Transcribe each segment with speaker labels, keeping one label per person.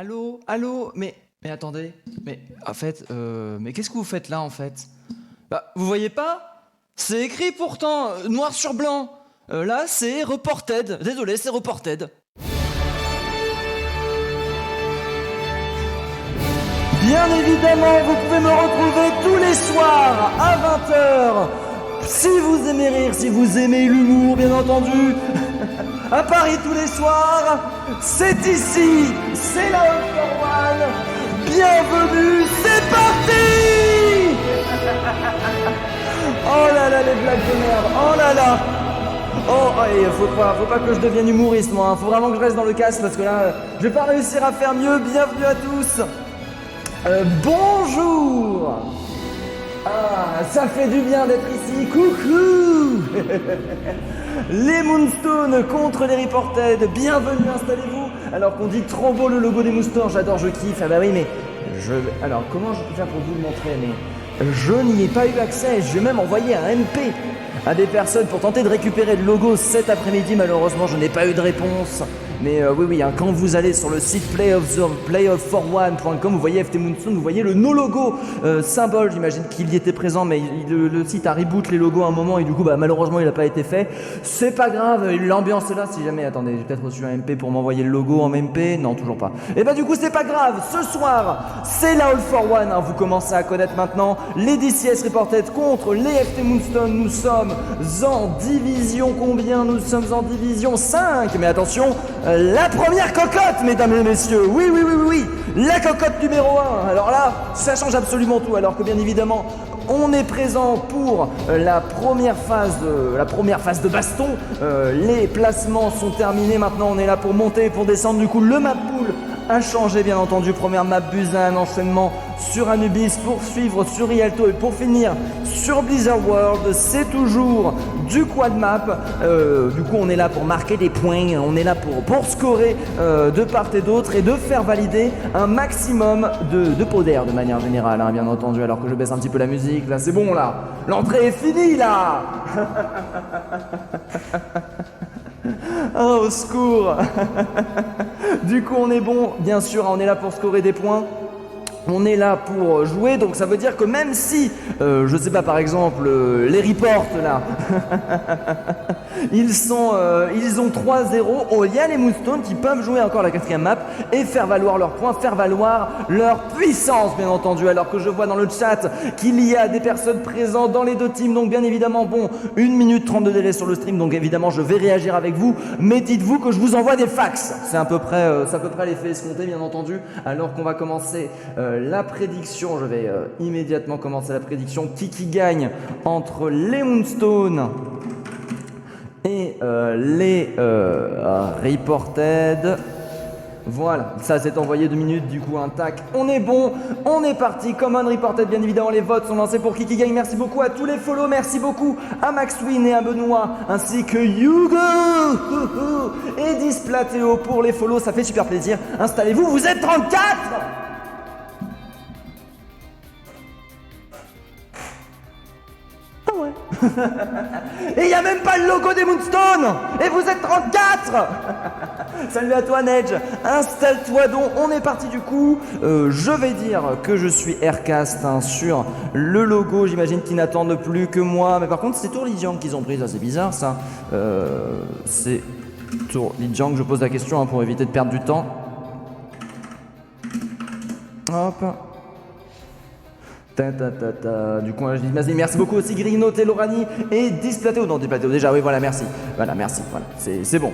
Speaker 1: Allô, allô, mais attendez, mais en fait, mais qu'est-ce que vous faites là en fait? Bah, vous voyez pas? C'est écrit pourtant, noir sur blanc. Là, c'est Reported. Désolé, c'est Reported. Bien évidemment, vous pouvez me retrouver tous les soirs à 20h. Si vous aimez rire, si vous aimez l'humour, bien entendu. À Paris tous les soirs, c'est ici, c'est la All for One. Bienvenue, c'est parti. Oh là là, les blagues de merde, oh là là. Oh, allez, faut pas que je devienne humoriste, moi. Faut vraiment que je reste dans le casque parce que là, je vais pas réussir à faire mieux. Bienvenue à tous. Bonjour. Ah, ça fait du bien d'être ici. Coucou. Les Moonstones contre les Reported. Bienvenue, installez-vous. Alors qu'on dit trop beau le logo des Moonstones. J'adore, je kiffe. Ah bah oui, mais alors, comment je peux faire pour vous le montrer? Mais je n'y ai pas eu accès. Je vais même envoyer un MP à des personnes pour tenter de récupérer le logo cet après-midi. Malheureusement, je n'ai pas eu de réponse. Mais oui, hein, quand vous allez sur le site playofforone.com, vous voyez FT Moonstone, vous voyez le no logo symbole. J'imagine qu'il y était présent, mais le site a reboot les logos à un moment et du coup, bah, malheureusement, il n'a pas été fait. C'est pas grave, l'ambiance est là. Si jamais, attendez, j'ai peut-être reçu un MP pour m'envoyer le logo en MP. Non, toujours pas. Et bah du coup, c'est pas grave. Ce soir, c'est la All for One. Hein, vous commencez à connaître maintenant les DCS Reported contre les FT Moonstone. Nous sommes en division combien? Nous sommes en division 5. Mais attention, la première cocotte, mesdames et messieurs. Oui. La cocotte numéro 1. Alors là, ça change absolument tout. Alors que bien évidemment, on est présent pour la première phase de baston. Les placements sont terminés. Maintenant, on est là pour monter et pour descendre. Du coup, le map pool a changé, bien entendu. Première map Busan, enchaînement sur Anubis, pour suivre sur Rialto et pour finir sur Blizzard World. C'est toujours du quad map. Du coup, on est là pour marquer des points. On est là pour scorer de part et d'autre et de faire valider un maximum de pots d'air de manière générale, hein, bien entendu. Alors que je baisse un petit peu la musique. Là, c'est bon, là. L'entrée est finie, là. Oh, au secours. Du coup, on est bon, bien sûr, on est là pour scorer des points. On est là pour jouer, donc ça veut dire que même si, je sais pas, par exemple, les reports là, ils ont 3-0, oh, il y a les Moonstones qui peuvent jouer encore la quatrième map et faire valoir leurs points, faire valoir leur puissance, bien entendu. Alors que je vois dans le chat qu'il y a des personnes présentes dans les deux teams, donc bien évidemment, bon, 1 minute 30 de délai sur le stream, donc évidemment, je vais réagir avec vous, mais dites-vous que je vous envoie des fax. C'est à peu près l'effet escompté, bien entendu, alors qu'on va commencer la prédiction. Je vais immédiatement commencer la prédiction. Qui gagne entre les Moonstones et les Reported. Voilà, ça s'est envoyé 2 minutes, du coup un tac, on est bon, on est parti. Common Reported, bien évidemment, les votes sont lancés pour qui gagne. Merci beaucoup à tous les follow, merci beaucoup à Maxwin et à Benoît, ainsi que Hugo et Displatéo pour les follow, ça fait super plaisir. Installez-vous, vous êtes 34. Et il n'y a même pas le logo des Moonstones. Et vous êtes 34. Salut à toi Nedge. Installe-toi donc. On est parti du coup. Je vais dire que je suis Aircast hein, sur le logo. J'imagine qu'ils n'attendent plus que moi. Mais par contre c'est Tour Lijiang qu'ils ont pris. Ça c'est bizarre ça. C'est Tour Lijiang. Je pose la question hein, pour éviter de perdre du temps. Hop. Du coup, je dis merci beaucoup aussi Grino, Telorani et Displatéo. Non, Displatéo déjà, oui, voilà, merci. Voilà, merci, voilà. C'est bon.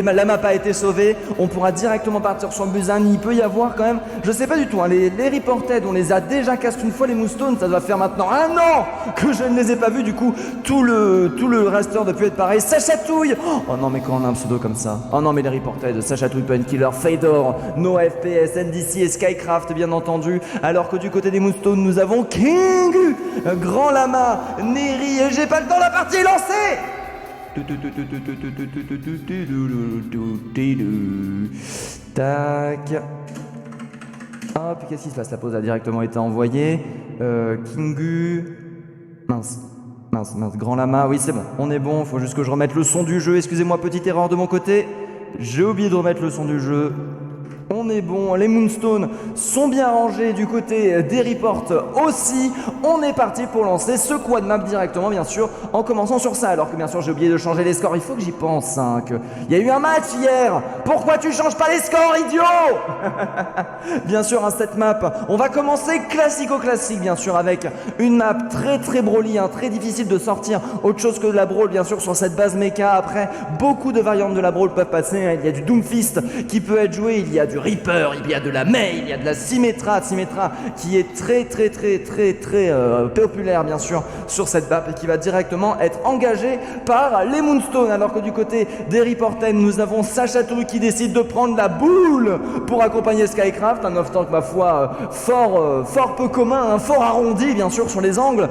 Speaker 1: La map a été sauvée. On pourra directement partir sur Busan. Il peut y avoir quand même, je sais pas du tout, hein, les Reported, on les a déjà cassés une fois, les Moonstones. Ça doit faire maintenant 1 an que je ne les ai pas vus. Du coup, tout le raster doit plus être pareil. Ça chatouille. Oh non, mais quand on a un pseudo comme ça. Oh non, mais les Reported, ça chatouille, Painkiller, Fedor, No FPS, NDC et Skycraft, bien entendu. Alors que du côté des Moonstones, nous avons King, Grand Lama, Neri, et j'ai pas le temps, la partie est lancée. Tac. Hop, qu'est-ce qui se passe? La pause a directement été envoyée. Kingu. Mince, Grand Lama, oui c'est bon, on est bon, faut juste que je remette le son du jeu, excusez-moi, petite erreur de mon côté. J'ai oublié de remettre le son du jeu. On on est bon, les Moonstones sont bien rangés du côté des reports aussi. On est parti pour lancer ce quad map directement bien sûr en commençant sur ça, alors que bien sûr j'ai oublié de changer les scores, il faut que j'y pense hein, il y a eu un match hier, pourquoi tu changes pas les scores idiot? Bien sûr cette map, on va commencer classico-classique bien sûr avec une map très Broly, hein, très difficile de sortir autre chose que de la Brawl bien sûr sur cette base mecha. Après beaucoup de variantes de la Brawl peuvent passer, hein. Il y a du Doomfist qui peut être joué, il y a du Reaper, il y a de la Mei, il y a de la Symmetra qui est très populaire bien sûr sur cette map et qui va directement être engagé par les Moonstones, alors que du côté des Reported nous avons Sachatouille qui décide de prendre la boule pour accompagner Skycraft, un off-tank ma foi fort peu commun, hein, fort arrondi bien sûr sur les angles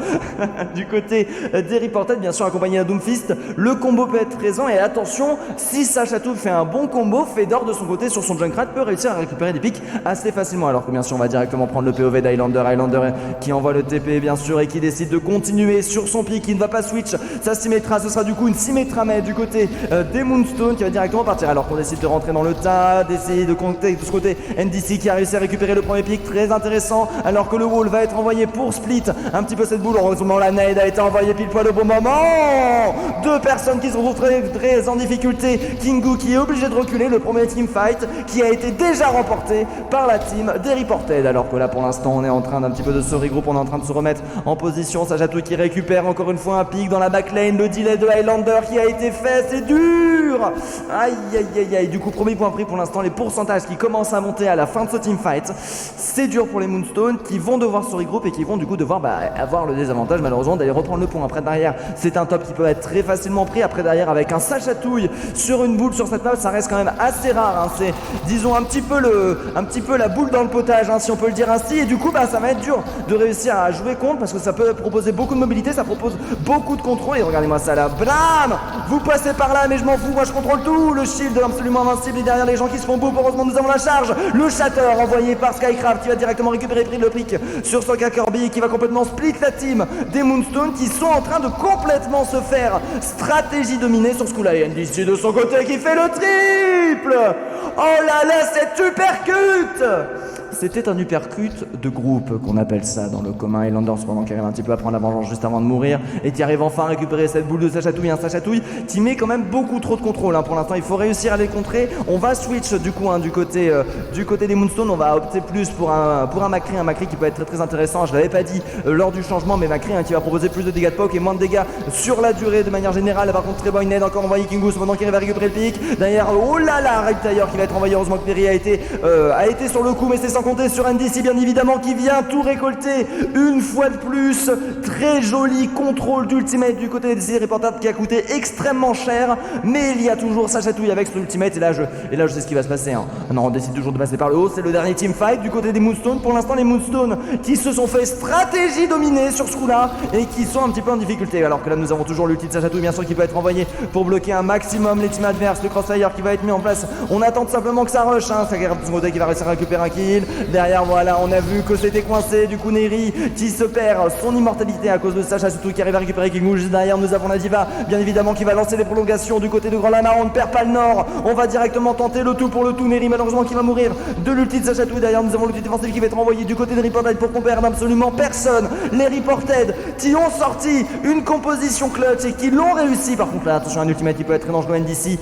Speaker 1: du côté des Reported bien sûr accompagné à Doomfist. Le combo peut être présent et attention, si Sachatouille fait un bon combo, Fedor de son côté sur son Junkrat peut réussir à récupérer des pics assez facilement, alors que bien sûr on va directement prendre le POV d'Highlander qui envoie le TP bien sûr et qui décide de continuer sur son pic, qui ne va pas switch sa Symmetra, ce sera du coup une Symmetra mais du côté des Moonstones qui va directement partir, alors qu'on décide de rentrer dans le tas, d'essayer de compter de ce côté NDC qui a réussi à récupérer le premier pic, très intéressant, alors que le wall va être envoyé pour split un petit peu cette boule. Heureusement la nade a été envoyée pile poil au bon moment, deux personnes qui se retrouvent très en difficulté, Kingu qui est obligé de reculer, le premier team fight qui a été déjà remporté par la team des Reported, alors que là pour l'instant on est en train d'un petit peu de se regrouper, on est en train de se remettre en position. Sachatouille qui récupère encore une fois un pic dans la backlane, le delay de Highlander qui a été fait, c'est dur, aïe, du coup premier point pris pour l'instant, les pourcentages qui commencent à monter à la fin de ce teamfight, c'est dur pour les Moonstones qui vont devoir se regrouper et qui vont du coup devoir avoir le désavantage malheureusement d'aller reprendre le point. Après derrière c'est un top qui peut être très facilement pris, après derrière avec un Sachatouille sur une boule sur cette map, ça reste quand même assez rare, hein. C'est disons un petit peu la boule dans le potage, hein, si on peut le dire ainsi, et du coup ça va être dur de réussir à jouer contre parce que ça peut proposer beaucoup de mobilité, ça propose beaucoup de contrôle, et regardez-moi ça là, blam, vous passez par là mais je m'en fous, moi je contrôle tout, le shield absolument invincible et derrière les gens qui se font beau, heureusement nous avons la charge, le shatter envoyé par Skycraft qui va directement récupérer le pic sur Soka Kirby qui va complètement split la team des Moonstones qui sont en train de complètement se faire stratégie dominée sur ce coup là, et NDC de son côté qui fait le triple, oh là là cette uppercut. C'était un uppercut de groupe qu'on appelle ça dans le commun. Highlander cependant qui arrive un petit peu à prendre la vengeance juste avant de mourir et qui arrive enfin à récupérer cette boule de Sachatouille. Un Sachatouille qui met quand même beaucoup trop de contrôle, hein. Pour l'instant il faut réussir à les contrer. On va switch du coup, hein, du côté des Moonstones. On va opter plus pour un Macri qui peut être très intéressant. Je l'avais pas dit lors du changement, mais Macri, hein, qui va proposer plus de dégâts de poke et moins de dégâts sur la durée de manière générale. Par contre très bon nade encore envoyé Kingu cependant qui arrive à récupérer le pic. Derrière, oh là là, Reptile qui va être envoyé. Heureusement que Perry a été sur le coup, mais c'est sans compter sur NDC bien évidemment qui vient tout récolter une fois de plus. Très joli contrôle d'ultimate du côté des Reported qui a coûté extrêmement cher, mais il y a toujours Sachatouille avec son ultimate, et là je sais ce qui va se passer, hein. Non, on décide toujours de passer par le haut, c'est le dernier team fight du côté des Moonstones. Pour l'instant les Moonstones qui se sont fait stratégie dominée sur ce coup là et qui sont un petit peu en difficulté, alors que là nous avons toujours l'ulti de Sachatouille bien sûr qui peut être envoyé pour bloquer un maximum les teams adverses. Le crossfire qui va être mis en place, on attend tout simplement que ça rush, hein. Qui va réussir à récupérer un kill. Derrière voilà, on a vu que c'était coincé, du coup Neri qui se perd son immortalité à cause de Sachatouille qui arrive à récupérer Kingu. Juste derrière nous avons la Diva bien évidemment qui va lancer les prolongations du côté de Grand Lama. On ne perd pas le nord, on va directement tenter le tout pour le tout. Neri malheureusement qui va mourir de l'ulti de Sachatouille. Derrière nous avons l'ulti défensif qui va être envoyé du côté des Reported pour qu'on perde absolument personne. Les Reported qui ont sorti une composition clutch et qui l'ont réussi. Par contre là attention, un ultimate qui peut être très dangereux. NDC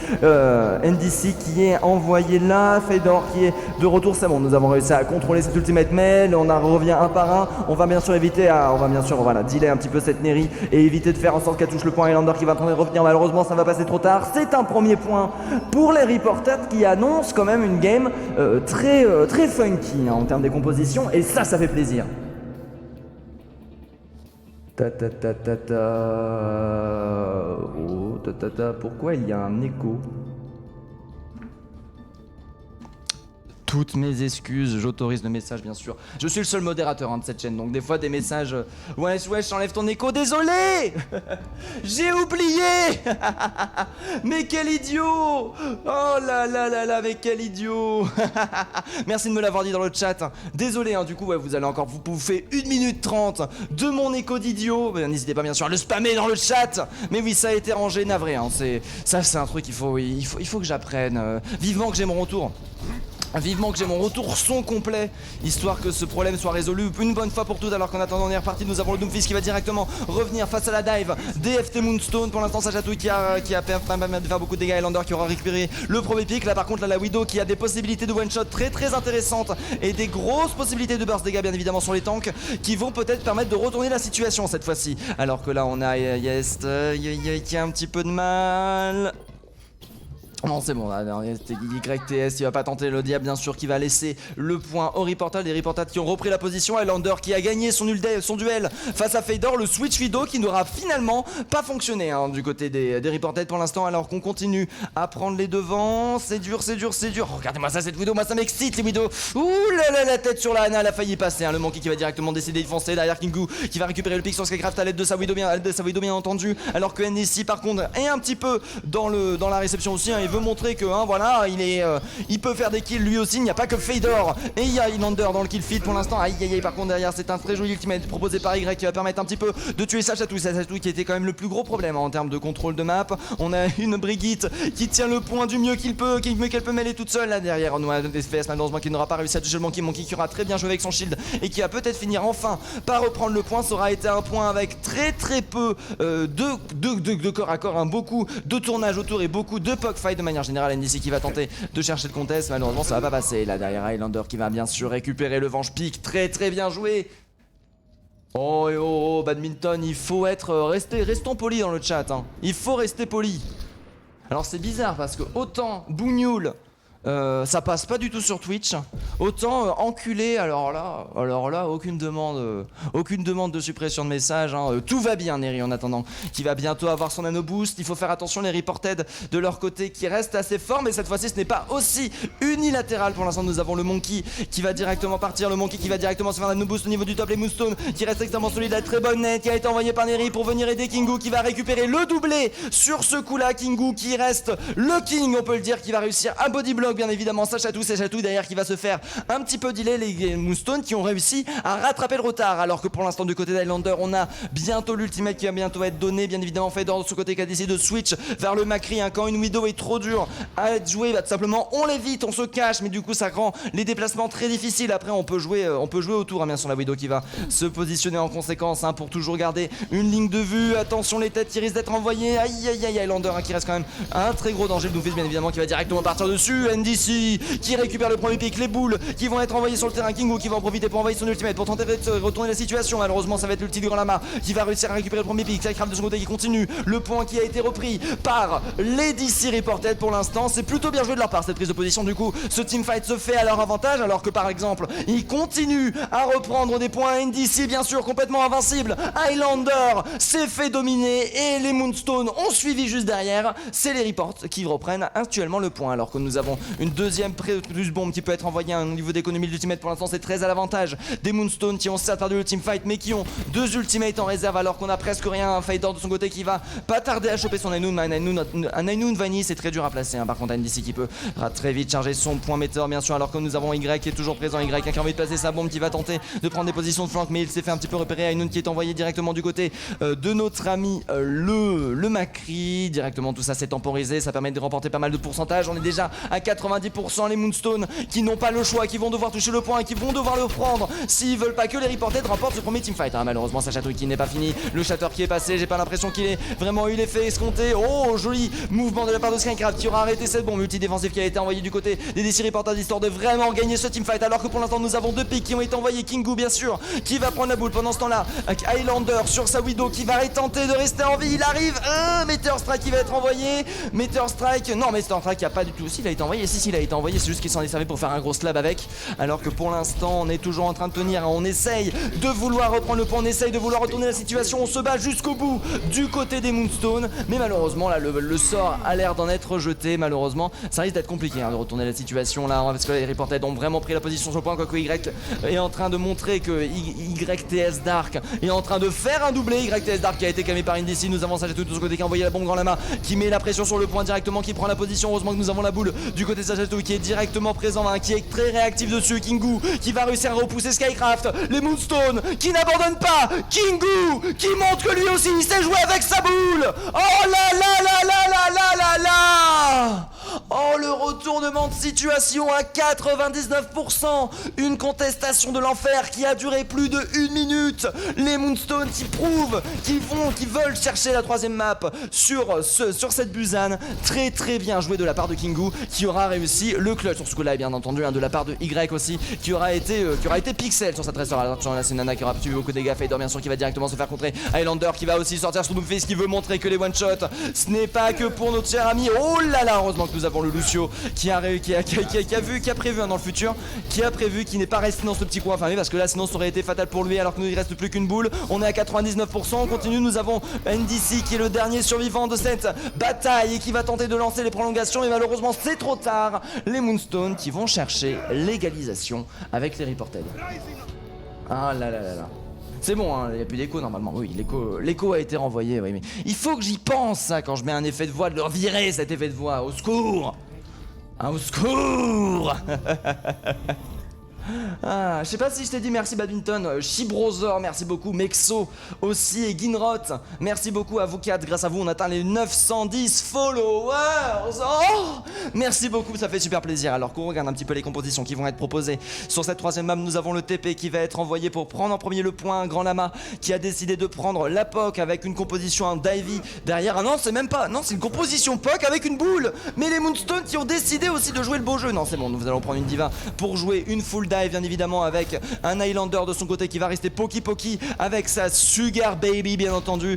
Speaker 1: qui est envoyé là, Fedor qui est de retour. C'est bon, nous avons réussi à contrôler cet ultimate, mais on revient un par un. On va bien sûr dealer un petit peu cette Neri et éviter de faire en sorte qu'elle touche le point. Highlander qui va tenter de revenir, malheureusement ça va passer trop tard. C'est un premier point pour les Reported qui annoncent quand même une game très funky, hein, en termes des compositions, et ça fait plaisir. Pourquoi il y a un écho? Toutes mes excuses, j'autorise le message bien sûr. Je suis le seul modérateur, hein, de cette chaîne, donc des fois des messages wesh, enlève ton écho, désolé. J'ai oublié. Mais quel idiot. Oh là là là là, mais quel idiot. Merci de me l'avoir dit dans le chat. Désolé, hein, du coup, ouais, vous allez encore vous bouffer 1 minute 30 de mon écho d'idiot. N'hésitez pas bien sûr à le spammer dans le chat. Mais oui, ça a été rangé, navré, hein. C'est un truc, il faut que j'apprenne. Vivement que j'ai mon retour. Vivement que j'ai mon retour son complet, histoire que ce problème soit résolu une bonne fois pour toutes. Alors qu'en attendant on est reparti, nous avons le Doomfist qui va directement revenir face à la dive DFT Moonstone. Pour l'instant ça chatouille qui a permis de faire beaucoup de dégâts. Highlander qui aura récupéré le premier pick. Là par contre là, la Widow qui a des possibilités de one shot très intéressantes et des grosses possibilités de burst dégâts bien évidemment sur les tanks, qui vont peut-être permettre de retourner la situation cette fois-ci. Alors que là on a Yest qui a un petit peu de mal. Non c'est bon, là, YTS il va pas tenter le diable bien sûr, qui va laisser le point au Reportal. Les Reportals qui ont repris la position. Highlander qui a gagné son duel face à Fedor. Le switch Widow qui n'aura finalement pas fonctionné du côté des Reportals pour l'instant, alors qu'on continue à prendre les devants. C'est dur. Oh, regardez-moi ça, cette Widow, moi ça m'excite les Widow. Ouh là là, la tête sur la Ana, elle a failli passer. Le Monkey qui va directement décider de foncer derrière Kingu, qui va récupérer le pick sur Skycraft à l'aide de sa Widow bien entendu. Alors que NDC par contre est un petit peu dans la réception aussi. Il veut montrer que voilà, il peut faire des kills lui aussi. Il n'y a pas que Fedor et il y a Highlander dans le kill feed pour l'instant. Aïe par contre derrière c'est un très joli ultimate proposé par Y qui va permettre un petit peu de tuer sa chatouille qui était quand même le plus gros problème en termes de contrôle de map. On a une Brigitte qui tient le point du mieux qu'elle peut mêler toute seule là derrière. On a un FPS malheureusement qui n'aura pas réussi à toucher le Monkey qui aura très bien joué avec son shield et qui va peut-être finir enfin par reprendre le point. Ça aura été un point avec très peu de corps à corps, beaucoup de tournage autour et beaucoup de puck fight de manière générale. NDC qui va tenter de chercher le contest, malheureusement ça va pas passer. Là derrière Highlander qui va bien sûr récupérer le Venge Pick, très bien joué. Oh badminton, il faut restons polis dans le chat, il faut rester poli. Alors c'est bizarre parce que autant Bougnoul ça passe pas du tout sur Twitch, autant enculé, alors là aucune demande de suppression de messages, tout va bien Neri en attendant, qui va bientôt avoir son nano boost. Il faut faire attention, les Reported de leur côté qui restent assez forts, mais cette fois-ci ce n'est pas aussi unilatéral. Pour l'instant nous avons le Monkey qui va directement partir, le Monkey qui va directement se faire un nano boost au niveau du top, les Moonstone qui reste extrêmement solide, la très bonne net qui a été envoyée par Neri pour venir aider Kingu qui va récupérer le doublé sur ce coup là. Kingu qui reste le king, on peut le dire, qui va réussir un body block bien évidemment. C'est Chatouille derrière qui va se faire un petit peu delay. Les Moonstone qui ont réussi à rattraper le retard, alors que pour l'instant du côté d'Highlander on a bientôt l'ultimate qui va bientôt être donné. Bien évidemment Fedor de ce côté qui a décidé de switch vers le Macri, quand une Widow est trop dure à être jouée, tout simplement on l'évite, on se cache, mais du coup ça rend les déplacements très difficiles. Après on peut jouer autour, bien sûr la Widow qui va se positionner en conséquence, pour toujours garder une ligne de vue. Attention les têtes qui risquent d'être envoyées. Aïe Highlander qui reste quand même un très gros danger. Le Doomfist bien évidemment qui va directement partir dessus. NDC qui récupère le premier pick, les boules qui vont être envoyées sur le terrain. Kingu qui va en profiter pour envoyer son ultimate pour tenter de retourner la situation. Malheureusement ça va être l'ulti de Grand Lama qui va réussir à récupérer le premier pick. Skycraft de son côté qui continue, le point qui a été repris par les DC Reported. Pour l'instant c'est plutôt bien joué de leur part cette prise de position. Du coup ce teamfight se fait à leur avantage, alors que par exemple ils continuent à reprendre des points. NDC bien sûr complètement invincible, Highlander s'est fait dominer et les Moonstone ont suivi juste derrière. C'est les Reports qui reprennent actuellement le point, alors que nous avons une deuxième plus bombe qui peut être envoyée au niveau d'économie de l'ultimate. Pour l'instant c'est très à l'avantage des Moonstone qui ont certes perdu le teamfight mais qui ont deux ultimates en réserve, alors qu'on a presque rien. Un Fedor de son côté qui va pas tarder à choper son Ainoun, un Ainoun Vanille c'est très dur à placer, par contre NDC qui peut très vite charger son point metteur bien sûr, alors que nous avons Y qui est toujours présent. Y qui a envie de placer sa bombe, qui va tenter de prendre des positions de flanc, mais il s'est fait un petit peu repérer. Ainoun qui est envoyé directement du côté de notre ami le Macri. Directement tout ça c'est temporisé, ça permet de remporter pas mal de pourcentage. On est déjà à 90%. Les Moonstone qui n'ont pas le choix, qui vont devoir toucher le point et qui vont devoir le prendre s'ils veulent pas que les Reported remportent ce premier teamfight. Malheureusement sa chatouille qui n'est pas fini, le shatter qui est passé, j'ai pas l'impression qu'il ait vraiment eu l'effet escompté. Oh joli mouvement de la part de Skycraft qui aura arrêté cette bombe multi-défensive qui a été envoyée du côté des DC Reporters, histoire de vraiment gagner ce teamfight, alors que pour l'instant nous avons deux pics qui ont été envoyés. Kingu bien sûr qui va prendre la boule pendant ce temps là, Highlander sur sa Widow qui va tenter de rester en vie. Il arrive, Meteor Strike qui va être envoyé. Meteor Strike, non Meteor Strike qui a pas du tout, s'il a été envoyé, il a été envoyé, c'est juste qu'il s'en est servi pour faire un gros slab avec, alors que pour l'instant on est toujours en train de tenir, on essaye de vouloir reprendre le point, on essaye de vouloir retourner la situation, on se bat jusqu'au bout du côté des Moonstone, mais malheureusement là le sort a l'air d'en être jeté. Malheureusement ça risque d'être compliqué de retourner la situation là, parce que les Reported ont vraiment pris la position sur le point, quoique Y est en train de montrer que YTS Dark est en train de faire un doublé. YTS Dark qui a été calmé par Indici. Nous avons Sajatou de ce côté qui a envoyé la bombe Grand Lama, qui met la pression sur le point directement, qui prend la position. Heureusement que nous avons la boule du côté de Sajatou qui est directement présent, qui est très réactif dessus. Kingu qui va réussir à repousser Skycraft. Les Moonstone qui n'abandonnent pas. Kingu qui montre que lui aussi il sait jouer avec sa boule. Oh là là là là là là là là. Oh le retournement de situation à 99%. Une contestation de l'enfer qui a duré plus de 1 minute. Les Moonstones qui prouvent qu'ils veulent chercher la 3ème map sur cette Busan. Très très bien joué de la part de Kingu qui aura réussi le clutch sur ce coup là, et bien entendu de la part de Y aussi qui aura été pixel sur cette restauration. Là c'est Nana qui aura subi beaucoup de dégâts. Fader bien sûr qui va directement se faire contrer. Highlander qui va aussi sortir son Doomfist qui veut montrer que les one shot ce n'est pas que pour notre cher ami. Oh là là, heureusement que nous avons le Lucio qui a prévu dans le futur, qui a prévu, qui n'est pas resté dans ce petit coin fermé parce que là sinon ça aurait été fatal pour lui alors que nous il reste plus qu'une boule. On est à 99%, on continue, nous avons NDC qui est le dernier survivant de cette bataille et qui va tenter de lancer les prolongations et malheureusement c'est trop tard. Les Moonstones qui vont chercher l'égalisation avec les Reported. Ah là là là là. C'est bon, hein, il n'y a plus d'écho normalement. Oui, l'écho a été renvoyé, oui, mais il faut que j'y pense ça quand je mets un effet de voix, de leur virer cet effet de voix. Au secours! Au secours! Ah, je sais pas si je t'ai dit merci Badminton, Shibrozor, merci beaucoup, Mexo aussi et Ginrot, merci beaucoup à vous 4, grâce à vous on atteint les 910 followers. Oh, merci beaucoup, ça fait super plaisir. Alors qu'on regarde un petit peu les compositions qui vont être proposées sur cette 3ème map, nous avons le TP qui va être envoyé pour prendre en premier le point, Grand Lama qui a décidé de prendre la POC avec une composition en Divey derrière. Ah non, c'est même pas, non c'est une composition POC avec une boule. Mais les Moonstones qui ont décidé aussi de jouer le beau jeu. Non c'est bon, nous allons prendre une Diva pour jouer une full dive bien évidemment avec un Highlander de son côté qui va rester Poki avec sa Sugar Baby bien entendu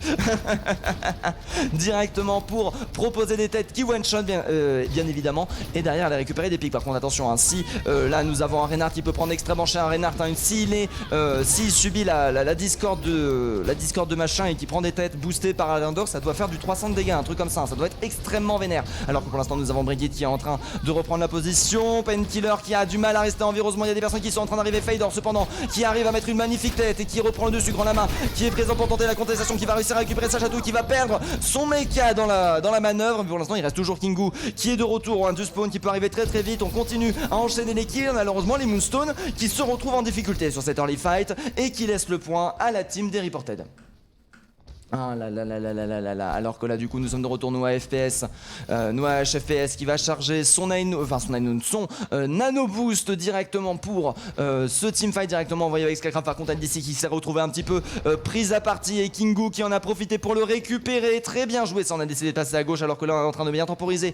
Speaker 1: directement pour proposer des têtes qui one shot bien évidemment et derrière aller récupérer des pics. Par contre attention hein, si là nous avons un Reinhardt qui peut prendre extrêmement cher, un Reinhardt hein, s'il subit la discorde de machin et qui prend des têtes boostées par Highlander, ça doit faire du 300 de dégâts, un truc comme ça doit être extrêmement vénère. Alors que pour l'instant nous avons Brigitte qui est en train de reprendre la position, Painkiller qui a du mal à rester en vie. Heureusement il y a des personnes qui sont en train d'arriver, Fader cependant qui arrive à mettre une magnifique tête et qui reprend le dessus. Grand Lama qui est présent pour tenter la contestation, qui va réussir à récupérer sa chatouille, qui va perdre son mecha dans la manœuvre. Mais pour l'instant il reste toujours Kingu qui est de retour, un du spawn qui peut arriver très très vite. On continue à enchaîner les kills, malheureusement les Moonstones qui se retrouvent en difficulté sur cette early fight et qui laissent le point à la team des Reported. Ah là là là là là là là. Alors que là du coup nous sommes de retour nous à FPS, nous à HFPS qui va charger son nano boost directement pour ce teamfight directement envoyé avec Skycraft. Par contre NDC qui s'est retrouvé un petit peu prise à partie et Kingu qui en a profité pour le récupérer. Très bien joué, ça on a décidé de passer à gauche alors que là on est en train de bien temporiser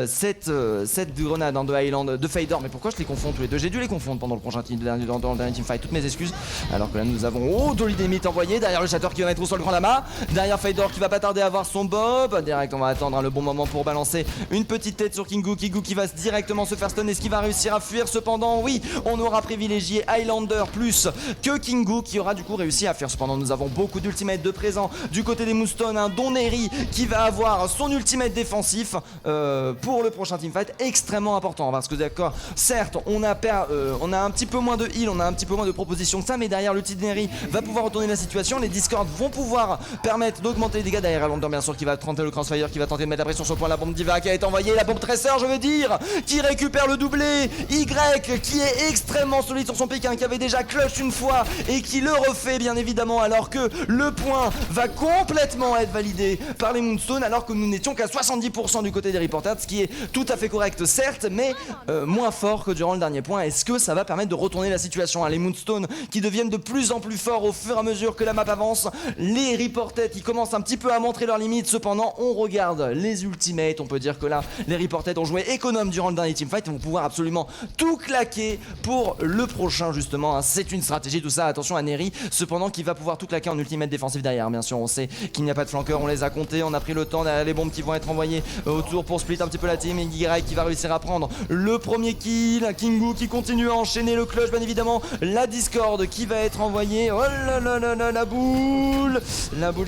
Speaker 1: cette grenade de Highland de Fader. Mais pourquoi je les confonds tous les deux? J'ai dû les confondre pendant le prochain dans le dernier teamfight, toutes mes excuses. Alors que là nous avons Dolly envoyé derrière le Shatter qui va mettre au sol Grand Lama. Derrière Fader qui va pas tarder à avoir son bob. Direct on va attendre le bon moment pour balancer une petite tête sur Kingu. Kingu qui va directement se faire stun. Est-ce qu'il va réussir à fuir? Cependant oui, on aura privilégié Highlander plus que Kingu qui aura du coup réussi à fuir. Cependant nous avons beaucoup d'ultimates de présent du côté des Moonstones, un Doneri qui va avoir son ultimate défensif pour le prochain teamfight, extrêmement important parce que d'accord, certes on a un petit peu moins de heal, on a un petit peu moins de propositions que ça, mais derrière le Doneri va pouvoir retourner la situation. Les Discords vont pouvoir permettre d'augmenter les dégâts. Derrière Highlander bien sûr qui va tenter le Crossfire, qui va tenter de mettre la pression sur le point. La bombe Diva qui a été envoyée, la bombe Tracer je veux dire, qui récupère le doublé. Y qui est extrêmement solide sur son pick, hein, qui avait déjà clutch une fois et qui le refait bien évidemment, alors que le point va complètement être validé par les Moonstones alors que nous n'étions qu'à 70% du côté des Reported, ce qui est tout à fait correct certes, mais moins fort que durant le dernier point. Est-ce que ça va permettre de retourner la situation, hein? Les Moonstones qui deviennent de plus en plus forts au fur et à mesure que la map avance, les Reported qui commencent un petit peu à montrer leurs limites. Cependant on regarde les ultimates, on peut dire que là les Reported ont joué économe durant le dernier teamfight et vont pouvoir absolument tout claquer pour le prochain justement, hein. C'est une stratégie tout ça. Attention à Neri cependant qui va pouvoir tout claquer en ultimate défensif derrière. Bien sûr on sait qu'il n'y a pas de flanqueur, on les a comptés, on a pris le temps derrière les bombes qui vont être envoyées autour pour split un petit peu la team. Et Y qui va réussir à prendre le premier kill. Kingu qui continue à enchaîner le clutch bien évidemment. La Discord qui va être envoyée. Oh là là là là, la boule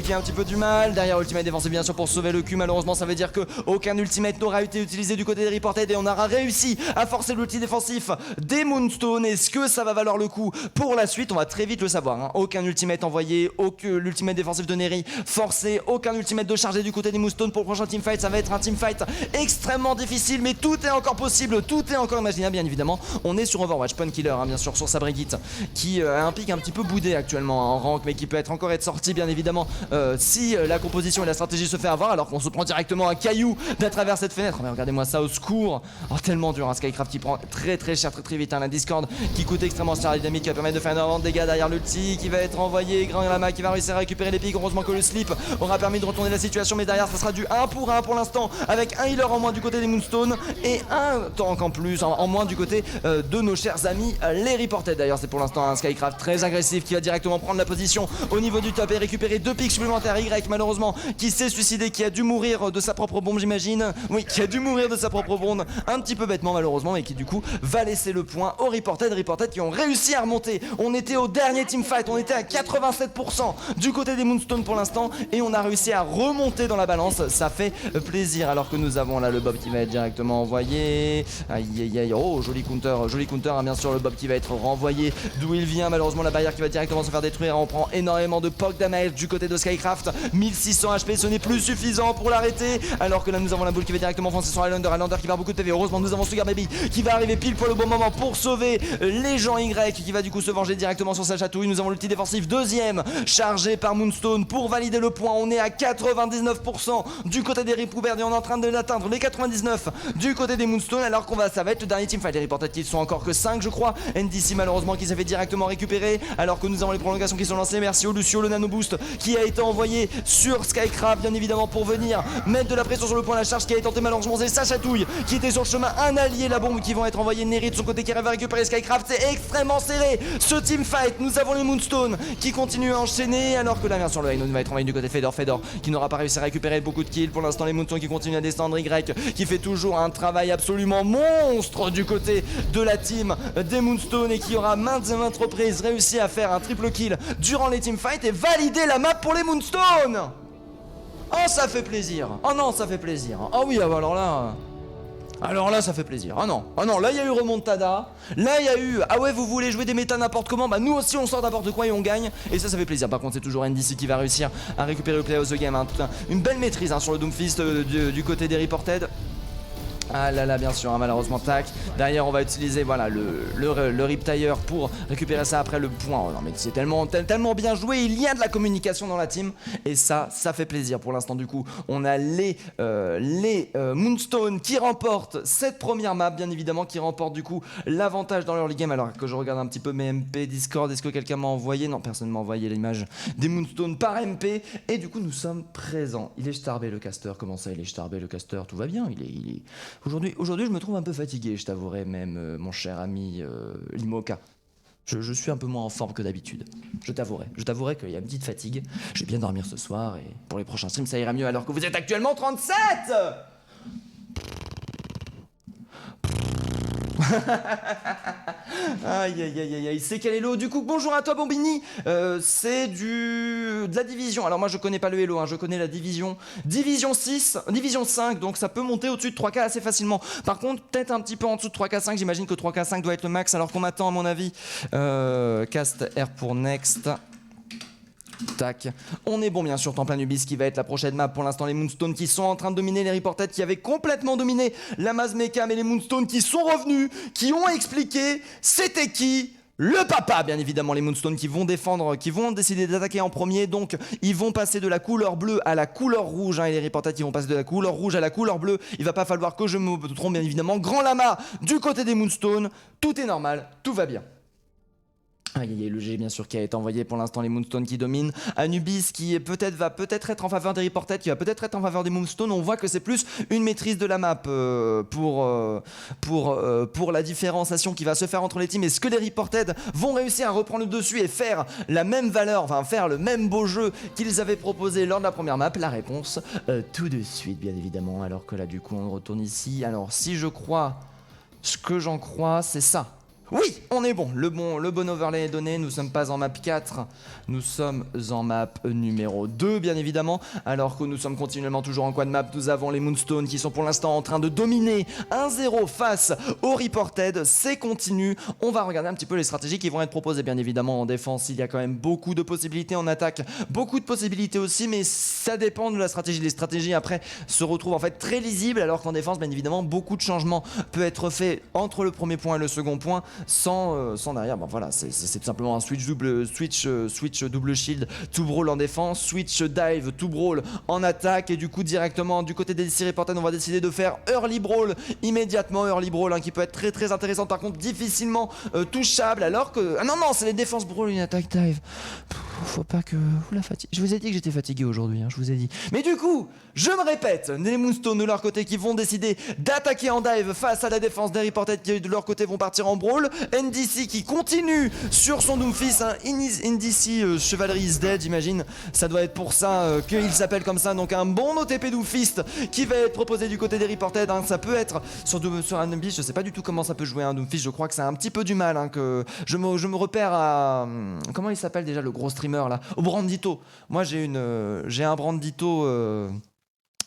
Speaker 1: qui a un petit peu du mal. Derrière ultimate défensif bien sûr pour sauver le cul. Malheureusement ça veut dire que aucun ultimate n'aura été utilisé du côté des Reported et on aura réussi à forcer l'ulti défensif des Moonstones. Est-ce que ça va valoir le coup pour la suite? On va très vite le savoir, hein. Aucun ultimate envoyé, l'ultimate défensif de Neri forcé, aucun ultimate de chargé du côté des Moonstones. Pour le prochain teamfight ça va être un teamfight extrêmement difficile, mais tout est encore possible, tout est encore imaginable bien évidemment. On est sur Overwatch, Painkiller hein, bien sûr sur sa Brigitte qui a un pic un petit peu boudé actuellement hein, en rank, mais qui peut être sorti bien évidemment si la composition et la stratégie se fait avoir, alors qu'on se prend directement un caillou d'à travers cette fenêtre. Mais regardez-moi ça, au secours. Oh, tellement dur, Skycraft qui prend très cher très vite, la Discord qui coûte extrêmement cher, la dynamique qui va permettre de faire énormément de dégâts derrière l'ulti qui va être envoyé, Grand Lama qui va réussir à récupérer les pics. Heureusement que le slip aura permis de retourner la situation, mais derrière ça sera du 1 pour 1 pour l'instant, avec un healer en moins du côté des Moonstone et un tank en plus, en moins du côté de nos chers amis les Reported. D'ailleurs c'est pour l'instant un Skycraft très agressif qui va directement prendre la position au niveau du top et récupérer 2 pics supplémentaires. Y malheureusement qui s'est suicidé, qui a dû mourir de sa propre bombe, j'imagine. Oui, qui a dû mourir de sa propre bombe, un petit peu bêtement malheureusement, et qui du coup va laisser le point aux Reported qui ont réussi à remonter. On était au dernier teamfight, on était à 87% du côté des Moonstone pour l'instant, et on a réussi à remonter dans la balance. Ça fait plaisir, alors que nous avons là le Bob qui va être directement envoyé. Aïe, oh joli counter, hein, bien sûr, le Bob qui va être renvoyé d'où il vient. Malheureusement la barrière qui va directement se faire détruire. On prend énormément de poke damage du côté de Skycraft, 1600 HP, ce n'est plus suffisant pour l'arrêter, alors que là nous avons la boule qui va directement foncer sur Highlander qui perd beaucoup de PV. Heureusement nous avons Sugar Baby qui va arriver pile poil au bon moment pour sauver les gens Y, qui va du coup se venger directement sur sa chatouille. Nous avons l'ulti défensif deuxième chargé par Moonstone pour valider le point. On est à 99% du côté des Reported et on est en train de l'atteindre les 99 du côté des Moonstone, alors qu'on ça va être le dernier teamfight. Les Reported qui sont encore que 5 je crois. NDC malheureusement qui s'est fait directement récupérer, alors que nous avons les prolongations qui sont lancées. Merci au Lucio, le nano boost qui a été envoyé sur Skycraft bien évidemment pour venir mettre de la pression sur le point. La charge qui a été tentée malheureusement c'est sa chatouille qui était sur le chemin, un allié, la bombe qui vont être envoyés. Neri de son côté qui arrive à récupérer Skycraft. C'est extrêmement serré ce teamfight. Nous avons les Moonstone qui continuent à enchaîner, alors que là bien sûr le Rhino va être envoyé du côté Fedor qui n'aura pas réussi à récupérer beaucoup de kills. Pour l'instant les Moonstone qui continuent à descendre. Y qui fait toujours un travail absolument monstre du côté de la team des Moonstone et qui aura maintes et maintes reprises réussi à faire un triple kill durant les teamfights et valider la map pour les Moonstone. Oh ça fait plaisir. Oh non ça fait plaisir. Oh oui alors là ça fait plaisir. Ah non, là il y a eu remontada. Là il y a eu ah ouais vous voulez jouer des méta n'importe comment, bah nous aussi on sort n'importe quoi et on gagne. Et ça fait plaisir. Par contre c'est toujours NDC qui va réussir à récupérer le play of the game, hein. Une belle maîtrise sur le Doomfist du côté des Reported. Ah là là bien sûr, hein, malheureusement tac. Derrière on va utiliser voilà le Riptire pour récupérer ça après le point. Oh non mais c'est tellement bien joué, il y a de la communication dans la team. Et ça fait plaisir pour l'instant. Du coup on a les Moonstone qui remportent cette première map, bien évidemment, qui remportent du coup l'avantage dans l'early game. Alors que je regarde un petit peu mes MP Discord, est-ce que quelqu'un m'a envoyé? Non, personne m'a envoyé l'image des Moonstone par MP. Et du coup nous sommes présents. Il est starbé le caster, comment ça il est starbé le caster? Tout va bien, il est... Aujourd'hui, je me trouve un peu fatigué, je t'avouerai même, mon cher ami Limoka. Je suis un peu moins en forme que d'habitude. Je t'avouerai qu'il y a une petite fatigue. Je vais bien dormir ce soir et pour les prochains streams ça ira mieux, alors que vous êtes actuellement 37. Aïe, c'est quel Hello? Du coup, bonjour à toi Bombini. C'est de la division. Alors moi je connais pas le Hello, hein, je connais la division 6, division 5, donc ça peut monter au-dessus de 3K assez facilement. Par contre, peut-être un petit peu en dessous de 3K5, j'imagine que 3K5 doit être le max, alors qu'on m'attend à mon avis. Cast R pour next. Tac, on est bon bien sûr. Temple Anubis qui va être la prochaine map. Pour l'instant les Moonstone qui sont en train de dominer, les Reported qui avaient complètement dominé la masse méca, mais les Moonstone qui sont revenus, qui ont expliqué c'était qui le papa. Bien évidemment les Moonstone qui vont défendre, qui vont décider d'attaquer en premier, donc ils vont passer de la couleur bleue à la couleur rouge, hein, et les Reported qui vont passer de la couleur rouge à la couleur bleue. Il va pas falloir que je me trompe bien évidemment. Grand Lama du côté des Moonstone, tout est normal, tout va bien. Il y a le G bien sûr qui a été envoyé. Pour l'instant les Moonstone qui dominent. Anubis qui va peut-être être en faveur des Reported, qui va peut-être être en faveur des Moonstone. On voit que c'est plus une maîtrise de la map pour la différenciation qui va se faire entre les teams. Est-ce que les Reported vont réussir à reprendre le dessus et faire la même valeur, enfin faire le même beau jeu qu'ils avaient proposé lors de la première map? La réponse tout de suite bien évidemment. Alors que là du coup on retourne ici. Alors si je crois ce que j'en crois, c'est ça. Oui, on est bon, le bon overlay est donné. Nous sommes pas en map 4, nous sommes en map numéro 2 bien évidemment. Alors que nous sommes continuellement toujours en quad map, nous avons les Moonstone qui sont pour l'instant en train de dominer 1-0 face aux Reported. C'est continu, on va regarder un petit peu les stratégies qui vont être proposées. Bien évidemment en défense il y a quand même beaucoup de possibilités, en attaque beaucoup de possibilités aussi, mais ça dépend de la stratégie. Les stratégies après se retrouvent en fait très lisibles, alors qu'en défense bien évidemment beaucoup de changements peut être fait entre le premier point et le second point. sans derrière. Bon voilà, c'est tout simplement un switch double shield, tout brawl en défense, switch dive, tout brawl en attaque, et du coup directement du côté des DC Reported, on va décider de faire early brawl immédiatement, early brawl qui peut être très intéressant, par contre difficilement touchable, alors que non c'est les défenses brawl, une attaque dive. Faut pas que vous la fatiguez. Je vous ai dit que j'étais fatigué aujourd'hui, je vous ai dit. Mais du coup, je me répète, les Moonstones de leur côté qui vont décider d'attaquer en dive face à la défense des Reported qui de leur côté vont partir en brawl. NDC qui continue sur son Doomfist, NDC Chevalerie is dead, j'imagine. Ça doit être pour ça qu'il s'appelle comme ça. Donc un bon OTP Doomfist qui va être proposé du côté des Reported. Ça peut être sur un Doomfist, je sais pas du tout comment ça peut jouer un Doomfist. Je crois que c'est un petit peu du mal. Que je me repère à comment il s'appelle déjà le gros streamer là, au Brandito. Moi j'ai un Brandito.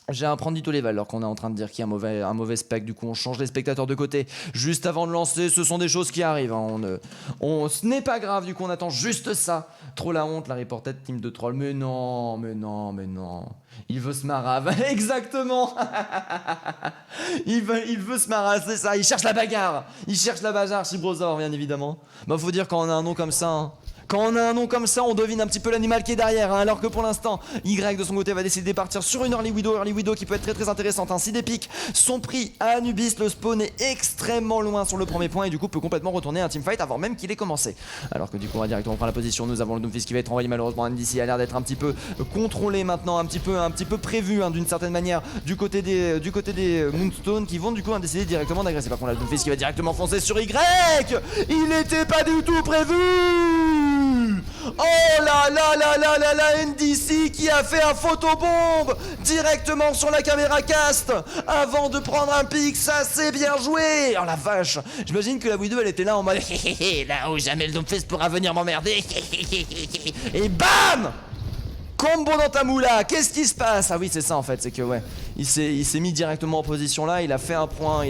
Speaker 1: J'ai un Brandito level alors qu'on est en train de dire qu'il y a un mauvais spec, du coup on change les spectateurs de côté juste avant de lancer, ce sont des choses qui arrivent, ce n'est pas grave, du coup on attend juste ça. Trop la honte, la Reported team de troll, mais non, il veut se marave, exactement. il veut se marave, c'est ça, il cherche la bagarre, Chibrosaur bien évidemment. Bah faut dire quand on a un nom comme ça, quand on a un nom comme ça, on devine un petit peu l'animal qui est derrière, alors que pour l'instant, Y de son côté va décider de partir sur une Early Widow qui peut être très intéressante. Si des pics sont pris à Anubis, le spawn est extrêmement loin sur le premier point et du coup peut complètement retourner un teamfight avant même qu'il ait commencé. Alors que du coup on va directement prendre la position, nous avons le Doomfist qui va être envoyé, malheureusement NDC a l'air d'être un petit peu contrôlé maintenant, un petit peu prévu d'une certaine manière du côté des Moonstones qui vont du coup décider directement d'agresser. Par contre le Doomfist qui va directement foncer sur Y, il n'était pas du tout prévu. Oh là, NDC qui a fait un photobombe directement sur la caméra cast avant de prendre un pic, ça c'est bien joué. Oh la vache, j'imagine que la Widow elle était là en mode là où jamais le Doomfist pourra venir m'emmerder. Et bam, combo dans ta moula. Qu'est-ce qui se passe? Ah oui c'est ça en fait, c'est que ouais, il s'est mis directement en position là, il a fait un point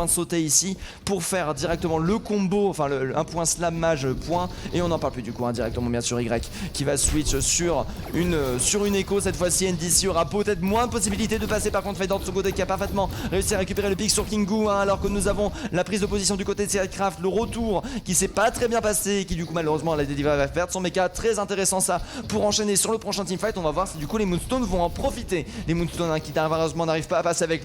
Speaker 1: de sauter ici pour faire directement le combo, enfin un point slam mage point, et on n'en parle plus du coup directement bien sûr Y qui va switch sur une écho. Cette fois-ci NDC aura peut-être moins de possibilités de passer, par contre Fedor de son côté qui a parfaitement réussi à récupérer le pic sur Kingu, alors que nous avons la prise de position du côté de Skycraft, le retour qui s'est pas très bien passé et qui du coup malheureusement la Dediva va perdre son mecha. Très intéressant ça pour enchaîner sur le prochain teamfight. On va voir si du coup les Moonstones vont en profiter. Les Moonstones qui malheureusement n'arrivent pas à passer avec...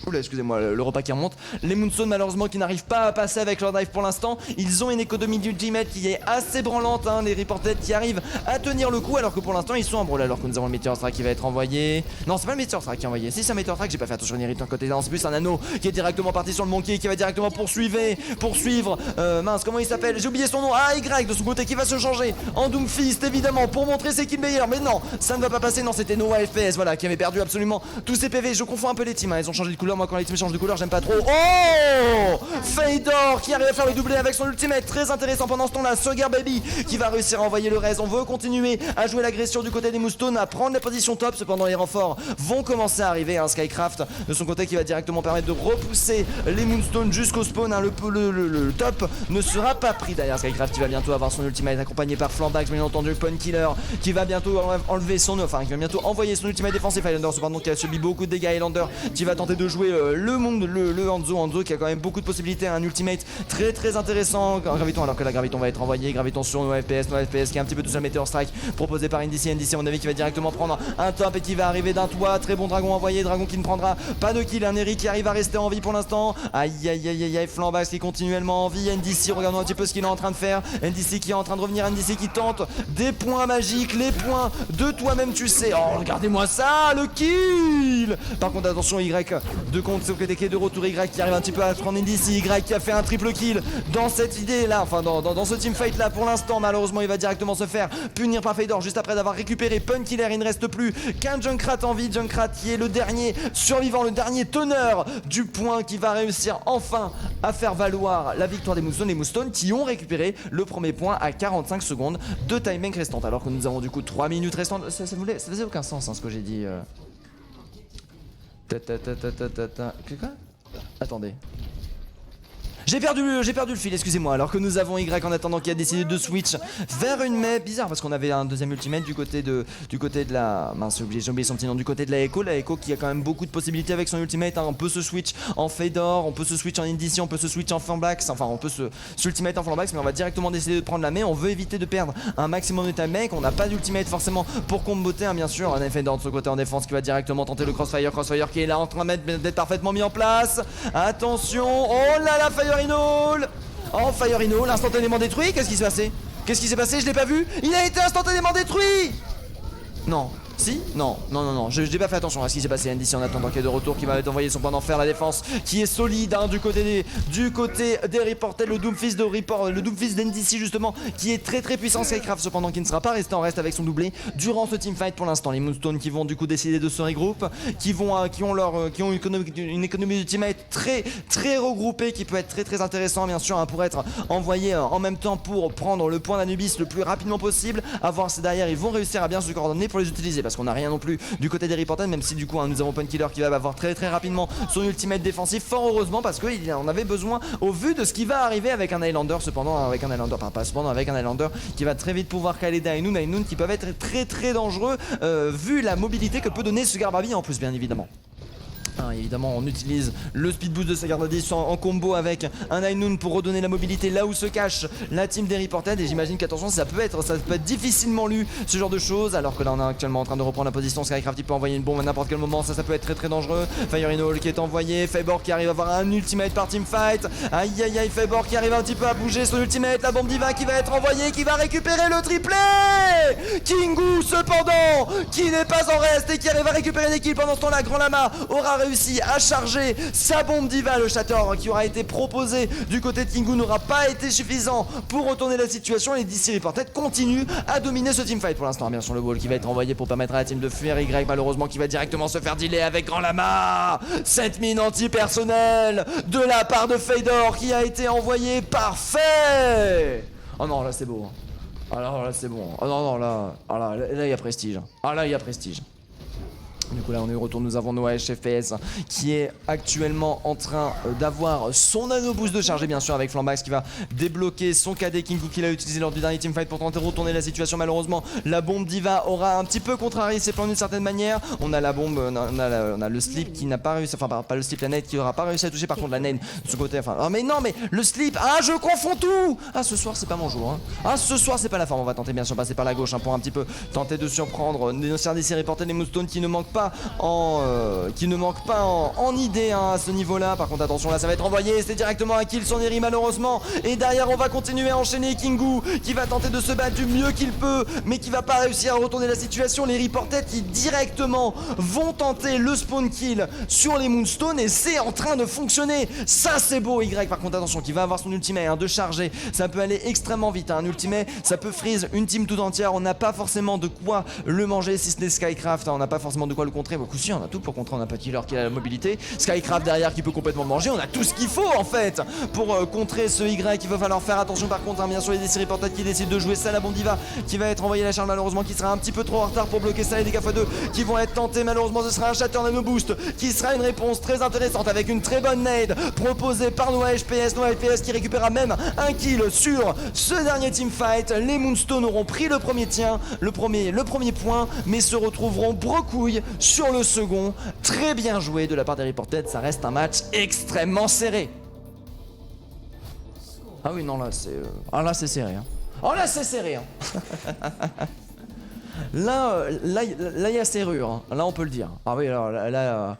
Speaker 1: Oula, excusez-moi, le repas qui remonte. Les Moonstones malheureusement qui n'arrivent pas à passer avec leur dive pour l'instant. Ils ont une économie d'ultimate qui est assez branlante, les Reported qui arrivent à tenir le coup, alors que pour l'instant ils sont en brawl. Alors que nous avons le Meteor Strike qui va être envoyé. Non, c'est pas le Meteor Strike qui est envoyé. Si c'est un Meteor Strike, j'ai pas fait attention à l'irritant côté. Non, c'est plus un anneau qui est directement parti sur le Monkey qui va directement poursuivre. Mince, comment il s'appelle? J'ai oublié son nom. Ah, Y de son côté qui va se changer en Doomfist évidemment pour montrer c'est qui le meilleur. Mais non, ça ne va pas passer. Non, c'était Noah FPS, voilà, qui avait perdu absolument tous ses PV. Je confonds un peu les teams, ils ont changé de couleur. Moi, quand les teams changent de couleur, j'aime pas trop. Oh, Fedor qui arrive à faire le doublé avec son ultimate, très intéressant pendant ce temps-là. Sugar Baby qui va réussir à envoyer le reste. On veut continuer à jouer l'agression du côté des Moonstones, à prendre la position top. Cependant les renforts vont commencer à arriver. Skycraft de son côté qui va directement permettre de repousser les Moonstones jusqu'au spawn. Le top ne sera pas pris derrière Skycraft qui va bientôt avoir son ultimate accompagné par Flambax, bien entendu Pun Killer qui va bientôt enlever qui va bientôt envoyer son ultimate défensif. Highlander cependant qui a subi beaucoup de dégâts. Highlander qui va tenter de jouer le Hanzo qui a quand même beaucoup de possibilités, un ultimate très intéressant. Graviton, alors que la Graviton va être envoyé, Graviton sur nos FPS qui est un petit peu tout seul. Meteor Strike proposé par NDC à mon avis qui va directement prendre un top et qui va arriver d'un toit. Très bon dragon envoyé, dragon qui ne prendra pas de kill, un Eric qui arrive à rester en vie pour l'instant. Aïe, Flambax qui est continuellement en vie. NDC, regardons un petit peu ce qu'il est en train de faire. NDC qui est en train de revenir, NDC qui tente des points magiques, les points de toi-même tu sais. Oh, regardez-moi ça, le kill. Par contre attention, Y de compte ce côté qui est de retour, Y qui arrive un petit peu à prendre NDC, Y qui a fait un triple kill dans cette idée là, enfin dans ce teamfight là. Pour l'instant malheureusement il va directement se faire punir par Fedor juste après d'avoir récupéré Pun Killer. Il ne reste plus qu'un Junkrat en vie, Junkrat qui est le dernier survivant, le dernier teneur du point, qui va réussir enfin à faire valoir la victoire des Moonstones. Les Moonstones qui ont récupéré le premier point à 45 secondes de timing restante, alors que nous avons du coup 3 minutes restantes. Ça faisait aucun sens ce que j'ai dit. Quoi? Attendez. J'ai perdu le fil, excusez-moi. Alors que nous avons Y en attendant qui a décidé de switch vers une map bizarre parce qu'on avait un deuxième ultimate du côté de la... Mince, j'ai oublié son petit nom, du côté de la Echo qui a quand même beaucoup de possibilités avec son ultimate, hein. On peut se switch en Fedor, on peut se switch en Indici, on peut se switch en Flambax, enfin on peut se ultimate en Flambax, mais on va directement décider de prendre la main. On veut éviter de perdre un maximum de time make, on n'a pas d'ultimate forcément pour comboter, hein, bien sûr. On a Fedor de ce côté en défense qui va directement tenter le crossfire qui est là en train d'être parfaitement mis en place. Attention, oh là là, Fire in All. Oh, Fire in All, instantanément détruit. Qu'est-ce qui s'est passé? Qu'est-ce qui s'est passé? Je l'ai pas vu. Il a été instantanément détruit. Non. Si? Non, je n'ai pas fait attention à ce qui s'est passé. NDC en attendant qu'il y ait de retour qui va envoyer son point d'enfer. La défense qui est solide, hein, du côté des Reported, le Doomfist d'NDC justement qui est très puissant. Skycraft cependant qui ne sera pas resté en reste avec son doublé durant ce teamfight pour l'instant. Les Moonstone qui vont du coup décider de se regrouper, qui ont une économie de teammate très regroupée qui peut être très intéressant bien sûr, hein, pour être envoyé en même temps pour prendre le point d'Anubis le plus rapidement possible. À voir si derrière ils vont réussir à bien se coordonner pour les utiliser. Parce qu'on n'a rien non plus du côté des Reported, même si du coup, hein, nous avons Punkiller qui va avoir très rapidement son ultimate défensif, fort heureusement parce qu'il en avait besoin au vu de ce qui va arriver avec un Highlander, avec un Highlander qui va très vite pouvoir caler Dainoun qui peuvent être très dangereux vu la mobilité que peut donner ce Garbabi en plus bien évidemment. Évidemment on utilise le speed boost de sa garde 10 en combo avec un Ainoun pour redonner la mobilité là où se cache la team des Reported, et j'imagine qu'attention ça peut être difficilement lu ce genre de choses, alors que là on est actuellement en train de reprendre la position. Skycraft il peut envoyer une bombe à n'importe quel moment, ça peut être très dangereux. Fire in All qui est envoyé, Fabor qui arrive à avoir un ultimate par teamfight, aïe Fabor qui arrive un petit peu à bouger son ultimate, la bombe diva qui va être envoyée, qui va récupérer le triplé. Kingu cependant qui n'est pas en reste et qui arrive à récupérer l'équipe. Pendant ce temps là Grand Lama aura réussi à charger sa bombe diva. Le Shatter qui aura été proposé du côté de Kingu n'aura pas été suffisant pour retourner la situation. Les DC Reported continuent à dominer ce teamfight pour l'instant. Bien sûr le wall qui va être envoyé pour permettre à la team de fuir. Y malheureusement qui va directement se faire dealer avec Grand Lama. Cette mine anti-personnel de la part de Fedor qui a été envoyée. Parfait. Oh non là c'est beau. Alors là c'est bon. Oh non là il y a prestige. Ah là il y a prestige. Du coup là on est au retour, nous avons Noah HFPS qui est actuellement en train d'avoir son nano boost de charge, et bien sûr avec Flambax qui va débloquer son KD. Kingu qu'il a utilisé lors du dernier teamfight pour tenter de retourner la situation. Malheureusement la bombe diva aura un petit peu contrarié ses plans d'une certaine manière. On a la bombe, on a le slip qui n'a pas réussi, enfin pas le slip, la nade qui n'aura pas réussi à toucher. Par contre la nade de ce côté, enfin mais le slip, je confonds tout. Ce soir c'est pas mon jour, hein. Ce soir c'est pas la forme. On va tenter bien sûr passer par la gauche, hein, pour un petit peu tenter de surprendre nos services Reported, les Moonstone qui ne manquent pas en idée, hein, à ce niveau là. Par contre attention là ça va être envoyé, c'est directement un kill sur Neri malheureusement, et derrière on va continuer à enchaîner. Kingu qui va tenter de se battre du mieux qu'il peut mais qui va pas réussir à retourner la situation. Les Reported qui directement vont tenter le spawn kill sur les Moonstone et c'est en train de fonctionner, ça c'est beau. Y par contre attention qui va avoir son ultimate, hein, de charger, ça peut aller extrêmement vite, hein. Un ultimate ça peut freeze une team tout entière, on n'a pas forcément de quoi le manger si ce n'est Skycraft, hein, on n'a pas forcément de quoi le contrer. Coup si on a tout pour contrer, on a pas Killer qui a la mobilité, Skycraft derrière qui peut complètement manger, on a tout ce qu'il faut en fait pour contrer ce Y. Il va falloir faire attention par contre, hein, bien sûr les DC Reported qui décident de jouer ça. La bombe diva qui va être envoyée, la charge malheureusement qui sera un petit peu trop en retard pour bloquer ça. Les dégâts x2 qui vont être tentés, malheureusement ce sera un Shatter Nano Boost qui sera une réponse très intéressante avec une très bonne nade proposée par Noah HPS qui récupérera même un kill sur ce dernier teamfight. Les Moonstone auront pris le premier point mais se retrouveront brocouille sur le second. Très bien joué de la part des Reported, ça reste un match extrêmement serré. Ah oui non là c'est serré, hein. Oh là c'est serré, hein. Là il y a serrure, hein. Là on peut le dire. Ah oui alors là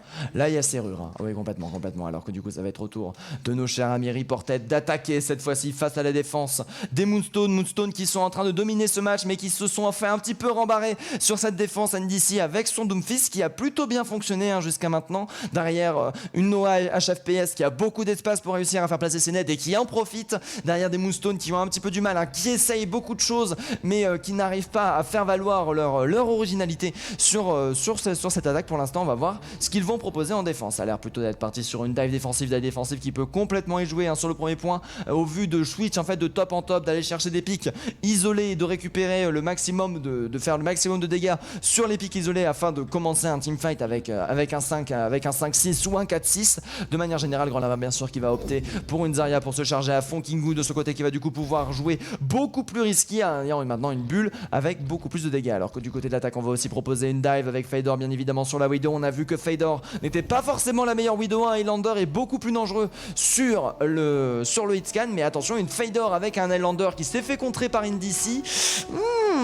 Speaker 1: il y a serrure, hein. Oui complètement. Alors que du coup ça va être au tour de nos chers amis Reported d'attaquer cette fois-ci face à la défense des Moonstone qui sont en train de dominer ce match mais qui se sont fait un petit peu rembarrer sur cette défense. NDC avec son Doomfist qui a plutôt bien fonctionné, hein, jusqu'à maintenant. Derrière une Noah HFPS qui a beaucoup d'espace pour réussir à faire placer ses nets et qui en profite derrière des Moonstone qui ont un petit peu du mal, hein, qui essayent beaucoup de choses mais qui n'arrivent pas à faire valoir leur originalité sur cette attaque. Pour l'instant, on va voir ce qu'ils vont proposer en défense. Ça a l'air plutôt d'être parti sur une dive défensive qui peut complètement y jouer, hein, sur le premier point, au vu de switch en fait de top en top, d'aller chercher des pics isolés et de récupérer le maximum de faire le maximum de dégâts sur les pics isolés afin de commencer un teamfight avec un 5-6 ou un 4-6. De manière générale, Grand Lama bien sûr qui va opter pour une Zarya pour se charger à fond. Kingu de ce côté qui va du coup pouvoir jouer beaucoup plus risqué en ayant maintenant une bulle avec beaucoup plus de dégâts. Alors que du côté de l'attaque, on va aussi proposer une dive avec Fedor bien évidemment sur la Widow. On a vu que Fedor n'était pas forcément la meilleure Widow. Un Highlander est beaucoup plus dangereux sur le hitscan, mais attention, une Fedor avec un Highlander qui s'est fait contrer par une DC,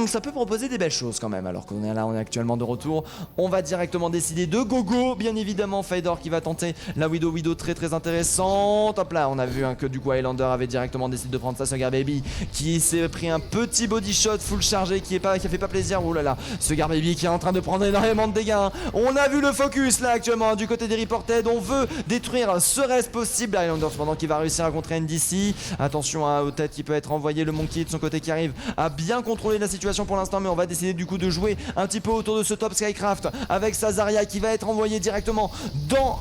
Speaker 1: ça peut proposer des belles choses quand même. Alors qu'on est là, on est actuellement de retour, on va directement décider de gogo. Bien évidemment, Fedor qui va tenter la Widow très très intéressante. Hop là, on a vu que du coup Highlander avait directement décidé de prendre ça. Sugar Baby qui s'est pris un petit body shot full chargé qui a fait pas plaisir. Oh là là, Sugar Baby qui est en train de prendre énormément de dégâts, hein. On a vu le focus là actuellement du côté des Reported. On veut détruire ce reste possible. Highlander cependant qui va réussir à contrer NDC. Attention à aux têtes qui peut être envoyé. Le Monkey de son côté qui arrive à bien contrôler la situation pour l'instant, mais on va décider du coup de jouer un petit peu autour de ce top Skycraft avec sa Zarya qui va être envoyée directement dans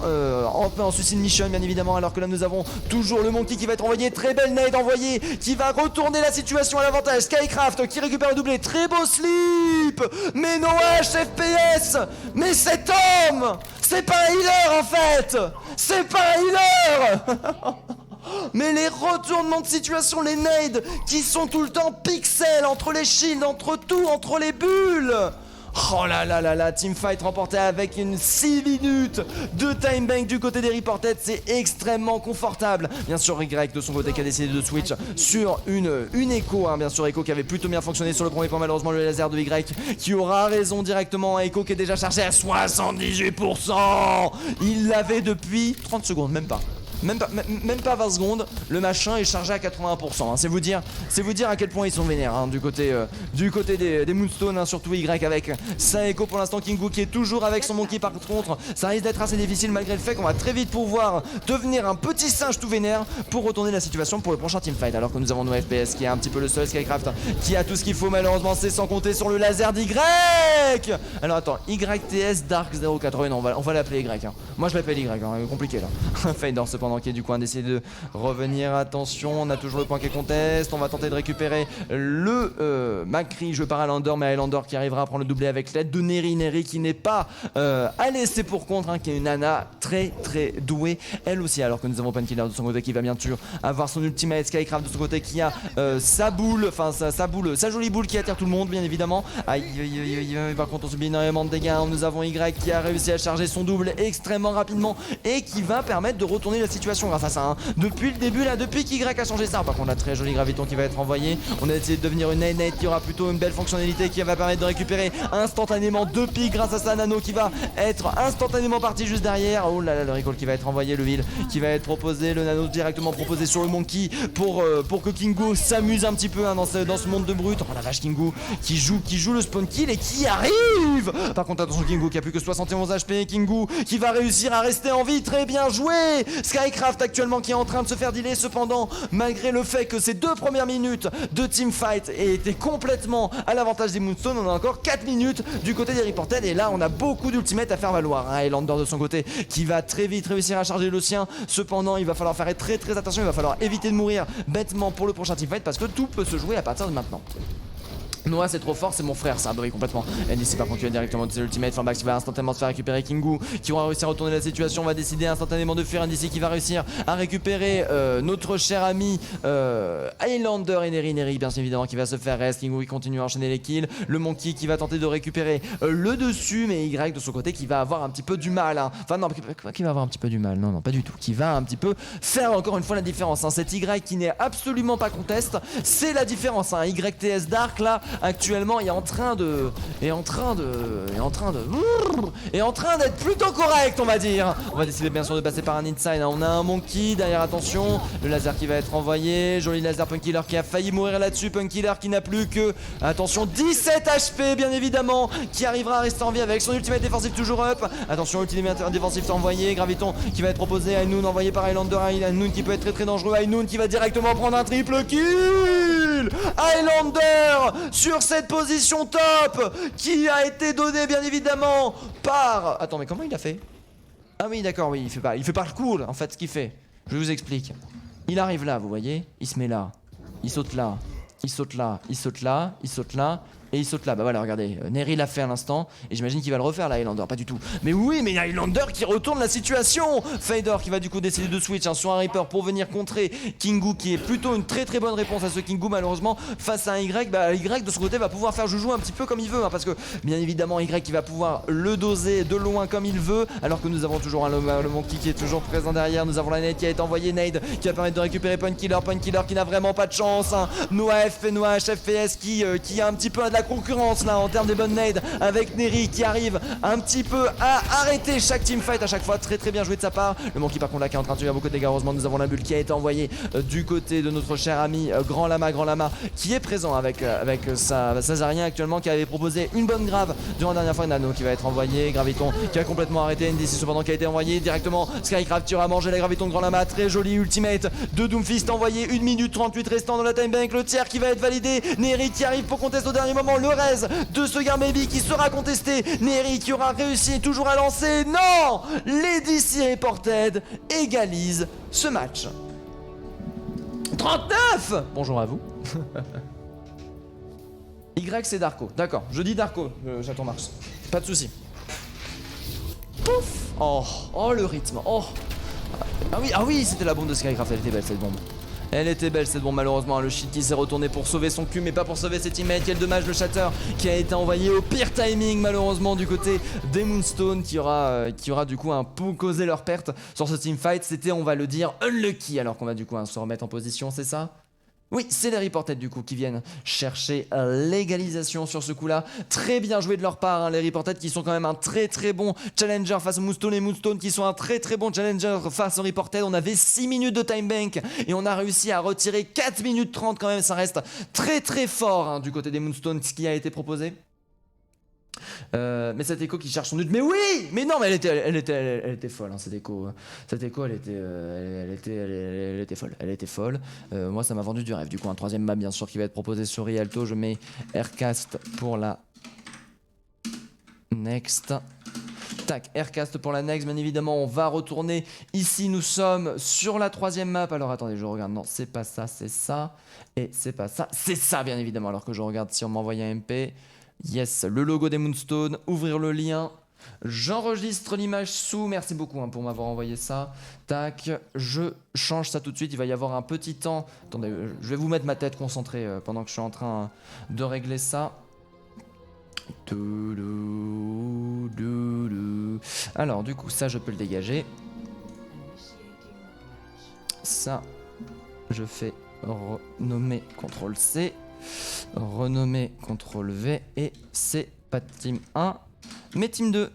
Speaker 1: en suicide mission bien évidemment. Alors que là nous avons toujours le Monkey qui va être envoyé. Très belle nade envoyée qui va retourner la situation à l'avantage. Skycraft qui récupère le doublé. Très beau slip. Mais no H FPS. Mais cet homme, c'est pas un healer en fait. C'est pas un healer. Mais les retournements de situation, les nades qui sont tout le temps pixels entre les shields, entre tout, entre les bulles. Oh là là là là, teamfight remporté avec une 6 minutes de time bank du côté des Reported, c'est extrêmement confortable. Bien sûr, Y de son côté qui a décidé de switch sur une Echo, hein. Bien sûr, Echo qui avait plutôt bien fonctionné sur le premier point, malheureusement le laser de Y qui aura raison directement. Echo qui est déjà chargé à 78%. Il l'avait depuis 30 secondes, même pas. Même pas 20 secondes, le machin est chargé à 81%, hein. C'est vous dire à quel point ils sont vénères, hein, du côté des Moonstone, hein, surtout Y avec sa Echo pour l'instant. Kingu qui est toujours avec son Monkey. Par contre, ça risque d'être assez difficile malgré le fait qu'on va très vite pouvoir devenir un petit singe tout vénère pour retourner la situation pour le prochain teamfight. Alors que nous avons nos FPS qui est un petit peu le seul Skycraft qui a tout ce qu'il faut, malheureusement c'est sans compter sur le laser d'Y. Alors attends, YTS Dark 080, non, on va l'appeler Y, hein. Moi je l'appelle Y, hein, compliqué là. Fedor cependant qui est du coup a décidé de revenir. Attention, on a toujours le point qui est conteste. On va tenter de récupérer le Macri joué par Highlander, mais Highlander qui arrivera à prendre le doublé avec l'aide de Neri qui n'est pas à laisser pour contre, hein, qui est une Ana très très douée elle aussi. Alors que nous avons Painkiller de son côté qui va bien sûr avoir son ultimate. Skycraft de son côté qui a sa boule, enfin sa jolie boule qui attire tout le monde bien évidemment. Aïe, par contre on subit énormément de dégâts. Nous avons Y qui a réussi à charger son double extrêmement rapidement et qui va permettre de retourner la situation grâce à ça, hein. Depuis le début là, depuis qu'Y a changé ça. Par contre la très jolie graviton qui va être envoyée. On a essayé de devenir une nade qui aura plutôt une belle fonctionnalité qui va permettre de récupérer instantanément 2 pics grâce à ça. Nano qui va être instantanément parti juste derrière. Oh là là, le recall qui va être envoyé, le heal qui va être proposé, le Nano directement proposé sur le Monkey pour que Kingu s'amuse un petit peu, hein, dans ce monde de brut. Oh la vache, Kingu qui joue le spawn kill et qui arrive. Par contre attention, Kingu qui a plus que 71 HP. Kingu qui va réussir à rester en vie. Très bien joué. Skycraft actuellement qui est en train de se faire dealer. Cependant, malgré le fait que ces 2 premières minutes de teamfight aient été complètement à l'avantage des Moonstone, on a encore 4 minutes du côté des Reported et là on a beaucoup d'ultimates à faire valoir, hein. Highlander de son côté qui va très vite réussir à charger le sien. Cependant, il va falloir faire très très attention, il va falloir éviter de mourir bêtement pour le prochain teamfight parce que tout peut se jouer à partir de maintenant. Noah c'est trop fort, c'est mon frère, ça a brillé complètement. NDC par contre il va directement de ses ultimates. Flambax qui va instantanément se faire récupérer. Kingu qui aura réussi à retourner la situation. On va décider instantanément de fuir. NDC qui va réussir à récupérer notre cher ami Highlander et Neri bien évidemment qui va se faire reste. Kingu qui continue à enchaîner les kills. Le Monkey qui va tenter de récupérer le dessus, mais Y de son côté qui va avoir un petit peu du mal, hein. Enfin non, qui va avoir un petit peu du mal, non pas du tout. Qui va un petit peu faire encore une fois la différence, hein. Cet Y qui n'est absolument pas conteste, c'est la différence, hein. YTS Dark là actuellement est en train d'être plutôt correct, on va dire. On va décider bien sûr de passer par un inside, hein. On a un Monkey derrière, attention, le laser qui va être envoyé, joli laser. Painkiller qui a failli mourir là-dessus. Painkiller qui n'a plus que, attention, 17 HP bien évidemment, qui arrivera à rester en vie avec son ultimate défensif toujours up. Attention, ultimate défensif envoyé, Graviton qui va être proposé, Ainoun envoyé par Highlander, Ainoun qui peut être très très dangereux, Ainoun qui va directement prendre un triple kill. Highlander sur cette position top qui a été donnée bien évidemment par... Attends, mais comment il a fait? Ah oui, d'accord, oui, il fait pas le cool en fait ce qu'il fait. Je vous explique. Il arrive là, vous voyez, il se met là, il saute là, il saute là, il saute là, il saute là. Et il saute là, bah voilà, regardez, Neri l'a fait à l'instant, et j'imagine qu'il va le refaire là, Highlander, pas du tout. Mais oui, mais Highlander qui retourne la situation. Fader qui va du coup décider de switch sur un Reaper pour venir contrer Kingu, qui est plutôt une très très bonne réponse à ce Kingu malheureusement. Face à un Y, bah Y de son côté va pouvoir faire joujou un petit peu comme il veut, parce que bien évidemment Y qui va pouvoir le doser de loin comme il veut, alors que nous avons toujours un le Monkey qui est toujours présent derrière, nous avons la nade qui a été envoyée, nade qui va permettre de récupérer Point Killer qui n'a vraiment pas de chance, hein. Noah HFPS qui a un petit peu de la concurrence là en termes des bonnes nades, avec Neri qui arrive un petit peu à arrêter chaque teamfight à chaque fois, très très bien joué de sa part. Le Monkey par contre là qui est en train de subir beaucoup de dégâts, heureusement nous avons la bulle qui a été envoyée du côté de notre cher ami Grand Lama qui est présent avec sa Zarya actuellement, qui avait proposé une bonne grave durant la dernière fois. Nano qui va être envoyé, Graviton qui a complètement arrêté, NDC cependant qui a été envoyé directement, Skycraft qui aura mangé la Graviton de Grand Lama, très joli ultimate de Doomfist envoyé, 1 minute 38 restant dans la time bank, le tiers qui va être validé, Neri qui arrive pour contester au dernier moment, le raise de ce Cigar Maybe qui sera contesté, Neri qui aura réussi toujours à lancer, non, les DC Reported égalisent ce match. 39. Bonjour à vous. Y c'est Darko, d'accord, je dis Darko, Chaton Mars, pas de soucis. Pouf. Oh le rythme, oh. Ah oui, c'était la bombe de Skycraft, elle était belle cette bombe. Elle était belle cette bombe, malheureusement le shit qui s'est retourné pour sauver son cul mais pas pour sauver ses teammates. Quel dommage, le shatter qui a été envoyé au pire timing malheureusement du côté des Moonstone qui aura du coup un peu causé leur perte sur ce teamfight. C'était, on va le dire, unlucky, alors qu'on va du coup se remettre en position, c'est ça? Oui, c'est les Reported du coup qui viennent chercher l'égalisation sur ce coup-là. Très bien joué de leur part, hein, les Reported qui sont quand même un très très bon challenger face aux Moonstone, et Moonstone qui sont un très très bon challenger face aux Reported. On avait 6 minutes de time bank et on a réussi à retirer 4 minutes 30 quand même. Ça reste très très fort, hein, du côté des Moonstone, ce qui a été proposé. Mais cette écho qui cherche son ult, mais oui, mais non, mais elle était folle, hein, cette écho, elle était folle. Moi ça m'a vendu du rêve. Du coup un troisième map bien sûr qui va être proposé sur Rialto. Je mets Aircast pour la next. Tac, Aircast pour la next, bien évidemment on va retourner ici, nous sommes sur la troisième map. Alors attendez, je regarde, non c'est pas ça, c'est ça, et c'est pas ça, c'est ça bien évidemment, alors que je regarde si on m'envoie un MP. Yes, le logo des Moonstone, ouvrir le lien, j'enregistre l'image sous, merci beaucoup hein, pour m'avoir envoyé ça. Tac, je change ça tout de suite, il va y avoir un petit temps. Attendez, je vais vous mettre ma tête concentrée pendant que je suis en train de régler ça. Alors du coup ça je peux le dégager. Ça je fais renommer CTRL-C. Renommer CTRL-V et c'est pas Team 1 mais Team 2.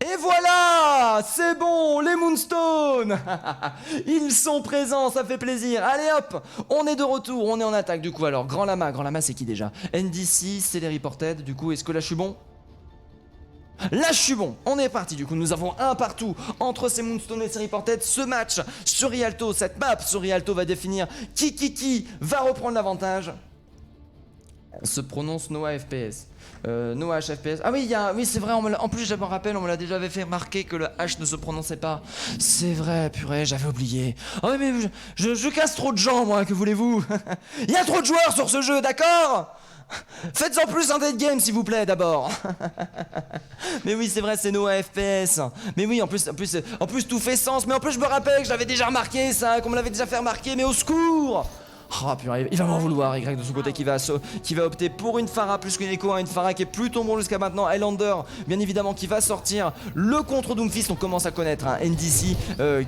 Speaker 1: Et voilà, c'est bon, les Moonstone. Ils sont présents, ça fait plaisir. Allez hop, on est de retour, on est en attaque du coup. Alors Grand Lama c'est qui déjà? NDC, c'est les Reported. Du coup est-ce que là je suis bon? Là je suis bon, on est parti. Du coup nous avons un partout entre ces Moonstone et ces Reported. Ce match sur Rialto, cette map sur Rialto va définir qui va reprendre l'avantage. Se prononce Noah FPS. Noah HFPS. Ah oui, oui c'est vrai, en plus je me rappelle, on me l'a déjà fait remarquer que le H ne se prononçait pas. C'est vrai, purée, j'avais oublié. Oh oui, mais je casse trop de gens, moi, que voulez-vous? Il y a trop de joueurs sur ce jeu, d'accord? Faites-en plus un dead game s'il vous plaît d'abord. Mais oui c'est vrai, c'est Noah FPS. Mais oui en plus tout fait sens. Mais en plus je me rappelle que j'avais déjà remarqué ça, qu'on me l'avait déjà fait remarquer, mais au secours. Oh purée, il va m'en vouloir, Y de son côté qui va opter pour une Pharah plus qu'une Echo, hein, une Pharah qui est plutôt bon jusqu'à maintenant. Highlander, bien évidemment, qui va sortir le contre Doomfist. On commence à connaître un NDC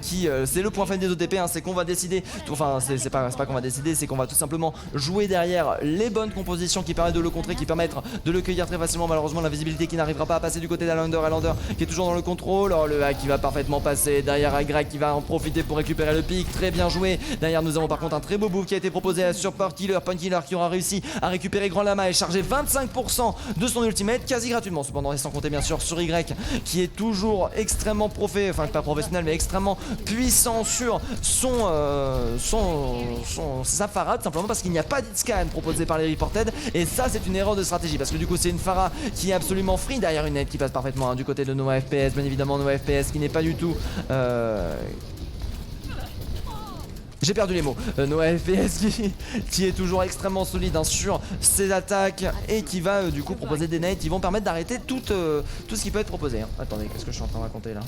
Speaker 1: qui c'est le point faible des OTP, hein, c'est qu'on va décider, enfin c'est pas qu'on va décider, c'est qu'on va tout simplement jouer derrière les bonnes compositions qui permettent de le contrer, qui permettent de le cueillir très facilement. Malheureusement la visibilité qui n'arrivera pas à passer du côté d'Highlander, qui est toujours dans le contrôle. Alors le hack qui va parfaitement passer derrière Y qui va en profiter pour récupérer le pic, très bien joué. Derrière nous avons par contre un très beau bouffe qui a été proposé sur Painkiller qui aura réussi à récupérer Grand Lama et charger 25% de son ultimate quasi gratuitement, cependant, et sans compter bien sûr sur Y qui est toujours extrêmement enfin pas professionnel mais extrêmement puissant sur sa Pharah, tout simplement parce qu'il n'y a pas d'hitscan proposé par les Reported, et ça c'est une erreur de stratégie parce que du coup c'est une Pharah qui est absolument free derrière une aide qui passe parfaitement hein, du côté de Noah FPS, bien évidemment Noah FPS qui n'est pas du tout j'ai perdu les mots. Noah FPS qui est toujours extrêmement solide hein, sur ses attaques et qui va du coup proposer des nades qui vont permettre d'arrêter tout ce qui peut être proposé hein. Attendez, qu'est-ce que je suis en train de raconter là?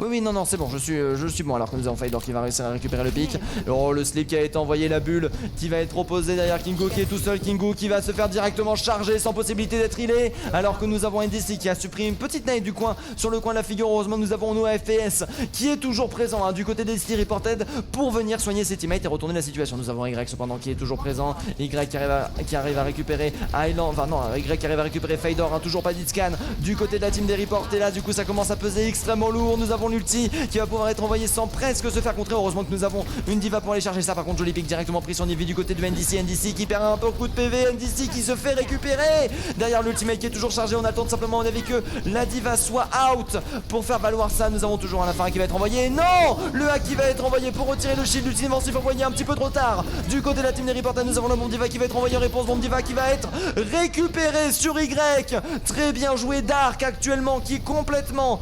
Speaker 1: Oui, non, c'est bon, je suis bon alors que nous avons Faydor qui va réussir à récupérer le pic. Oh, le slip qui a été envoyé, la bulle qui va être proposée derrière Kingo qui est tout seul. Kingo qui va se faire directement charger sans possibilité d'être healé. Alors que nous avons NDC qui a supprimé une petite nade du coin sur le coin de la figure. Heureusement, nous avons Noah FPS qui est toujours présent hein, du côté des City Reported pour venir soigner ses teammates et retourner la situation. Nous avons Y cependant qui est toujours présent. Y qui arrive à récupérer Island. Enfin, non, Y qui arrive à récupérer Faydor, hein, toujours pas d'hitscan du côté de la team des Reported. Là, du coup, ça commence à peser extrêmement lourd. Nous avons l'ulti qui va pouvoir être envoyé sans presque se faire contrer. Heureusement que nous avons une diva pour aller chercher ça. Par contre, joli pick directement pris sur Nivi du côté de NDC qui perd un peu coup de PV. NDC qui se fait récupérer derrière l'ultimate qui est toujours chargé. On attend tout simplement on a vu que la diva soit out pour faire valoir ça. Nous avons toujours un Pharah qui va être envoyé. Non, le hack qui va être envoyé pour retirer le shield. L'ulti défensif envoyé un petit peu trop tard du côté de la team des Reporters. Nous avons le bon diva qui va être envoyé en réponse. Bon diva qui va être récupéré sur Y. Très bien joué Dark actuellement qui est complètement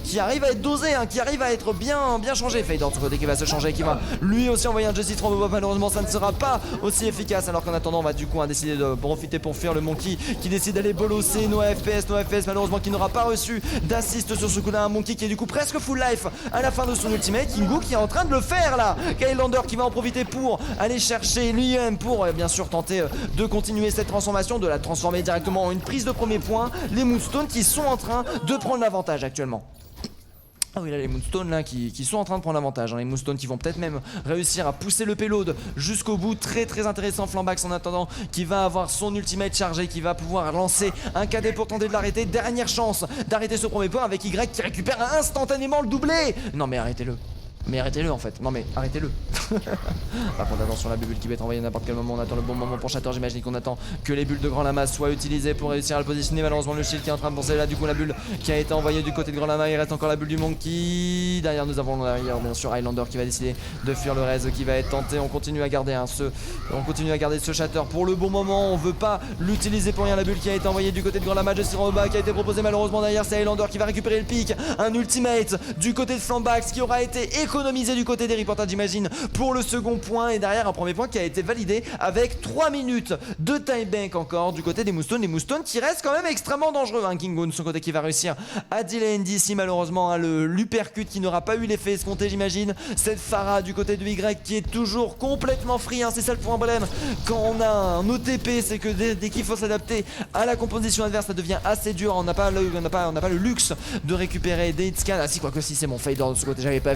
Speaker 1: qui arrive à être dosé hein, qui arrive à être bien changé. Faydor de son côté qui va se changer, qui va lui aussi envoyer un Jesse Trombo. Malheureusement ça ne sera pas aussi efficace, alors qu'en attendant on va du coup décider de profiter pour fuir le Monkey qui décide d'aller bolosser Noah FPS malheureusement qui n'aura pas reçu d'assist sur ce coup là. Un Monkey qui est du coup presque full life à la fin de son ultimate. Kingo qui est en train de le faire là. Kylander qui va en profiter pour aller chercher lui-même pour bien sûr tenter de continuer cette transformation, de la transformer directement en une prise de premier point. Les Moonstones qui sont en train de prendre l'avantage actuellement. Ah oui là les Moonstones là qui sont en train de prendre l'avantage hein. Les Moonstones qui vont peut-être même réussir à pousser le payload jusqu'au bout. Très intéressant Flambax en attendant qui va avoir son ultimate chargé, qui va pouvoir lancer un KD pour tenter de l'arrêter. Dernière chance d'arrêter ce premier point avec Y qui récupère instantanément le doublé. Non mais arrêtez-le. Mais arrêtez-le en fait, non mais arrêtez-le. Par contre attention, la bulle qui va être envoyée à n'importe quel moment. On attend le bon moment pour Shatter, j'imagine qu'on attend que les bulles de Grand Lama soient utilisées pour réussir à le positionner. Malheureusement le shield qui est en train de penser là, du coup la bulle qui a été envoyée du côté de Grand Lama. Il reste encore la bulle du Monkey. Derrière nous avons bien sûr Highlander qui va décider de fuir le raise qui va être tenté. On continue à garder ce Shatter pour le bon moment. On veut pas l'utiliser pour rien. La bulle qui a été envoyée du côté de Grand Lama, Jesse Roba qui a été proposé malheureusement derrière. C'est Highlander qui va récupérer le pic. Un ultimate du côté de Flambax qui aura été économisé du côté des Reporters j'imagine pour le second point, et derrière un premier point qui a été validé avec 3 minutes de time bank encore du côté des Moonstones. Les Moonstones qui restent quand même extrêmement dangereux hein. Kingo de son côté qui va réussir à dealer NDC malheureusement hein, l'uppercut qui n'aura pas eu l'effet escompté j'imagine. Cette Pharah du côté de Y qui est toujours complètement free hein. C'est ça le problème quand on a un OTP, c'est que dès qu'il faut s'adapter à la composition adverse ça devient assez dur. On n'a pas le luxe de récupérer des hitscans. Ah si, quoique si, c'est mon Faydor de ce côté, j'avais pas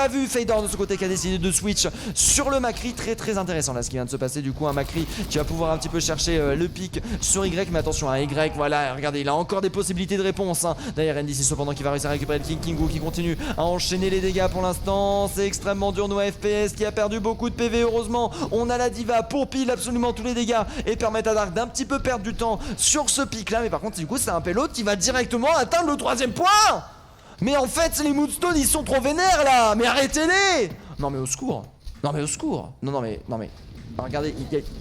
Speaker 1: vu Faydor de ce côté qui a décidé de switch sur le Macri. Très intéressant là ce qui vient de se passer. Du coup un Macri qui va pouvoir un petit peu chercher le pic sur Y, mais attention à Y, voilà, regardez, il a encore des possibilités de réponse hein. D'ailleurs NDC cependant qui va réussir à récupérer le Kingo qui continue à enchaîner les dégâts pour l'instant. C'est extrêmement dur. Noah FPS qui a perdu beaucoup de PV. Heureusement on a la diva pour pile absolument tous les dégâts et permettre à Dark d'un petit peu perdre du temps sur ce pic là. Mais par contre du coup c'est un payload qui va directement atteindre le 3ème point. Mais en fait les Moonstones ils sont trop vénères là. Mais arrêtez-les. Non mais au secours. Non mais au secours. Non mais ah, regardez,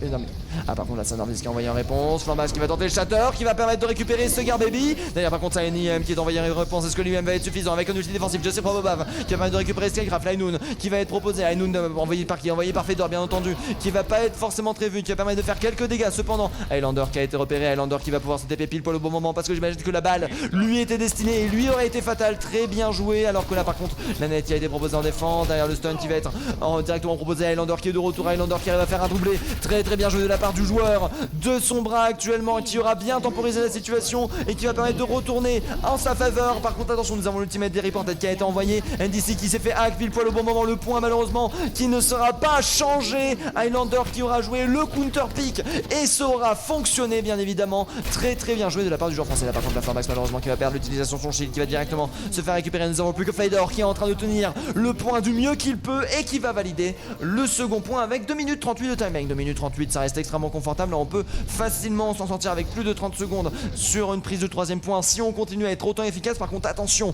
Speaker 1: non mais... Ah par contre là c'est Narvis qui a envoyé en réponse. Flambax qui va tenter le Shatter, qui va permettre de récupérer ce Gar Baby. D'ailleurs par contre ça NIM qui est envoyé en réponse. Est-ce que l'IM va être suffisant avec un ulti défensif? Je sais pas Bobav qui va permettre de récupérer Skygraph. Lainoun qui va être proposé. Lainoun envoyé par Faydor bien entendu, qui va pas être forcément très vu, qui va permettre de faire quelques dégâts. Cependant Highlander qui a été repéré. Highlander qui va pouvoir se TP pile pour le bon moment parce que j'imagine que la balle lui était destinée et lui aurait été fatale. Très bien joué. Alors que là par contre la net qui a été proposée en défense. Derrière le stun qui va être directement proposé à Highlander qui est de retour. Highlander qui arrive à faire faire un doublé. Très bien joué de la part du joueur de Sombra actuellement, qui aura bien temporisé la situation et qui va permettre de retourner en sa faveur. Par contre attention, nous avons l'ultimate des Reported qui a été envoyé, NDC qui s'est fait hack pile poil au bon moment, le point malheureusement qui ne sera pas changé. Highlander qui aura joué le counter pick et ça aura fonctionné bien évidemment. Très bien joué de la part du joueur français. Là par contre la Formax malheureusement qui va perdre l'utilisation de son shield, qui va directement se faire récupérer. Nous avons plus que Fader qui est en train de tenir le point du mieux qu'il peut et qui va valider le second point avec 2 minutes 38 de timing. 2 minutes 38, ça reste extrêmement confortable. Là on peut facilement s'en sortir avec plus de 30 secondes sur une prise de troisième point si on continue à être autant efficace. Par contre attention,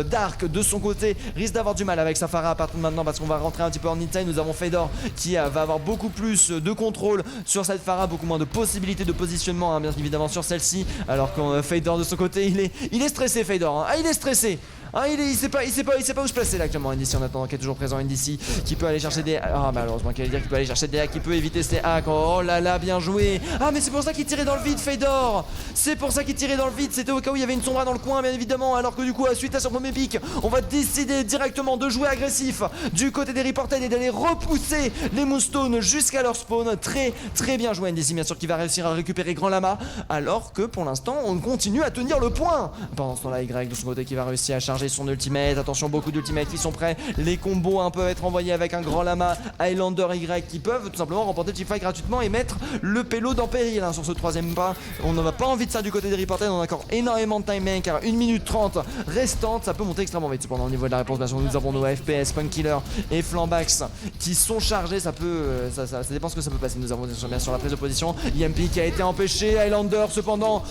Speaker 1: Dark de son côté risque d'avoir du mal avec sa Pharah à partir de maintenant, parce qu'on va rentrer un petit peu en inside. Nous avons Fedor qui va avoir beaucoup plus de contrôle sur cette Pharah, beaucoup moins de possibilités de positionnement hein, bien évidemment sur celle-ci, alors que Fedor de son côté il est stressé. Fedor hein. Ah il est stressé. Ah, il sait pas où se placer là actuellement. NDC en attendant qui est toujours présent. NDC qui peut aller chercher des... Ah malheureusement qu'il dire qu'il peut aller chercher des hacks, qui peut éviter ces hacks. Oh là là, bien joué. Ah mais c'est pour ça qu'il tirait dans le vide Fedor. C'est pour ça qu'il tirait dans le vide. C'était au cas où il y avait une Sombra dans le coin bien évidemment. Alors que du coup suite à son premier pick, on va décider directement de jouer agressif du côté des Reported et d'aller repousser les Moonstone jusqu'à leur spawn. Très bien joué NDC bien sûr, qui va réussir à récupérer Grand Lama. Alors que pour l'instant on continue à tenir le point. Pendant ce temps là Y de son côté qui va réussir à charger son ultimate. Attention, beaucoup d'ultimates qui sont prêts. Les combos peuvent être envoyés avec un Grand Lama, Highlander Y qui peuvent tout simplement remporter le teamfight gratuitement et mettre le payload en péril hein, sur ce troisième pas. On n'a pas envie de ça du côté des Reported. On a encore énormément de timing car 1 minute 30 restante. Ça peut monter extrêmement vite. Cependant au niveau de la réponse, bien sûr, nous avons nos FPS, Punkkiller et Flambax qui sont chargés. Ça peut, ça dépend ce que ça peut passer. Nous avons bien sûr la prise de position. EMP qui a été empêché. Highlander cependant.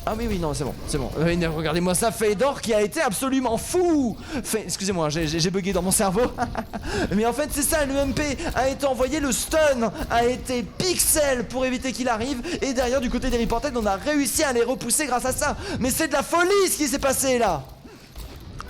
Speaker 1: Ah oui non c'est bon. Regardez-moi ça, Fedor qui a été absolument fou. Excusez-moi, j'ai bugué dans mon cerveau. Mais en fait c'est ça, l'UMP a été envoyé, le stun a été pixel pour éviter qu'il arrive. Et derrière du côté des Reported on a réussi à les repousser grâce à ça. Mais c'est de la folie ce qui s'est passé là.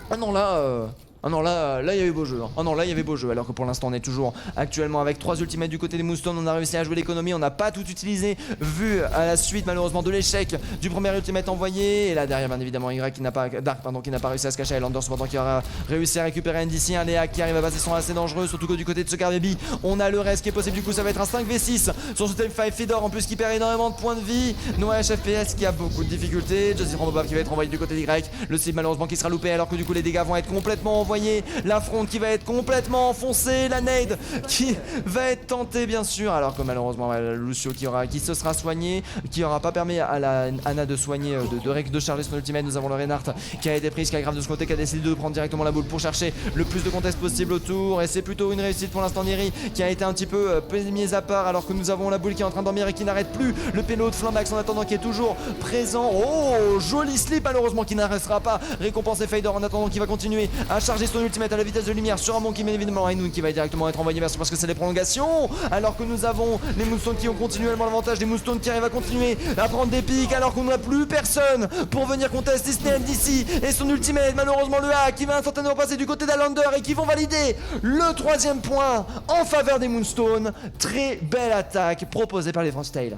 Speaker 1: Ah non là il y avait beau jeu. Hein. Oh non là il y avait beau jeu. Alors que pour l'instant on est toujours actuellement avec 3 ultimates du côté des Moonstone. On a réussi à jouer l'économie, on n'a pas tout utilisé vu à la suite malheureusement de l'échec du premier ultimate envoyé. Et là derrière bien évidemment Y qui n'a pas Dark qui n'a pas réussi à se cacher. Highlander cependant qui aura réussi à récupérer NDC. Un Léa qui arrive à passer sont assez dangereux. Surtout que du côté de ce Baby on a le reste qui est possible. Du coup ça va être un 5v6 sur ce Time 5. Fedor en plus qui perd énormément de points de vie. Noah FPS qui a beaucoup de difficultés. Josie Rambobab qui va être envoyé du côté d'Y. Le cible malheureusement qui sera loupé, alors que du coup les dégâts vont être complètement envoyés. La fronde qui va être complètement enfoncée, la nade qui va être tentée bien sûr, alors que malheureusement Lucio qui se sera soigné, qui aura pas permis à la Anna de soigner, de charger son ultimate. Nous avons le Reinhardt qui a été pris, qui a grave de ce côté, qui a décidé de prendre directement la boule pour chercher le plus de contest possible autour, et c'est plutôt une réussite pour l'instant. Neri qui a été un petit peu mis à part, alors que nous avons la boule qui est en train de dormir et qui n'arrête plus. Le payload Flambax en attendant qui est toujours présent. Oh joli slip malheureusement qui n'arrêtera pas récompenser Fedor en attendant qui va continuer à charger son ultimate à la vitesse de lumière sur un Monkey bien évidemment. Hainoun qui va directement être envoyé parce que c'est les prolongations, alors que nous avons les Moonstone qui ont continuellement l'avantage, des Moonstone qui arrivent à continuer à prendre des pics alors qu'on n'a plus personne pour venir contester Disney d'ici et son ultimate. Malheureusement le hack qui va instantanément passer du côté d'Highlander et qui vont valider le troisième point en faveur des Moonstone. Très belle attaque proposée par les France Tail.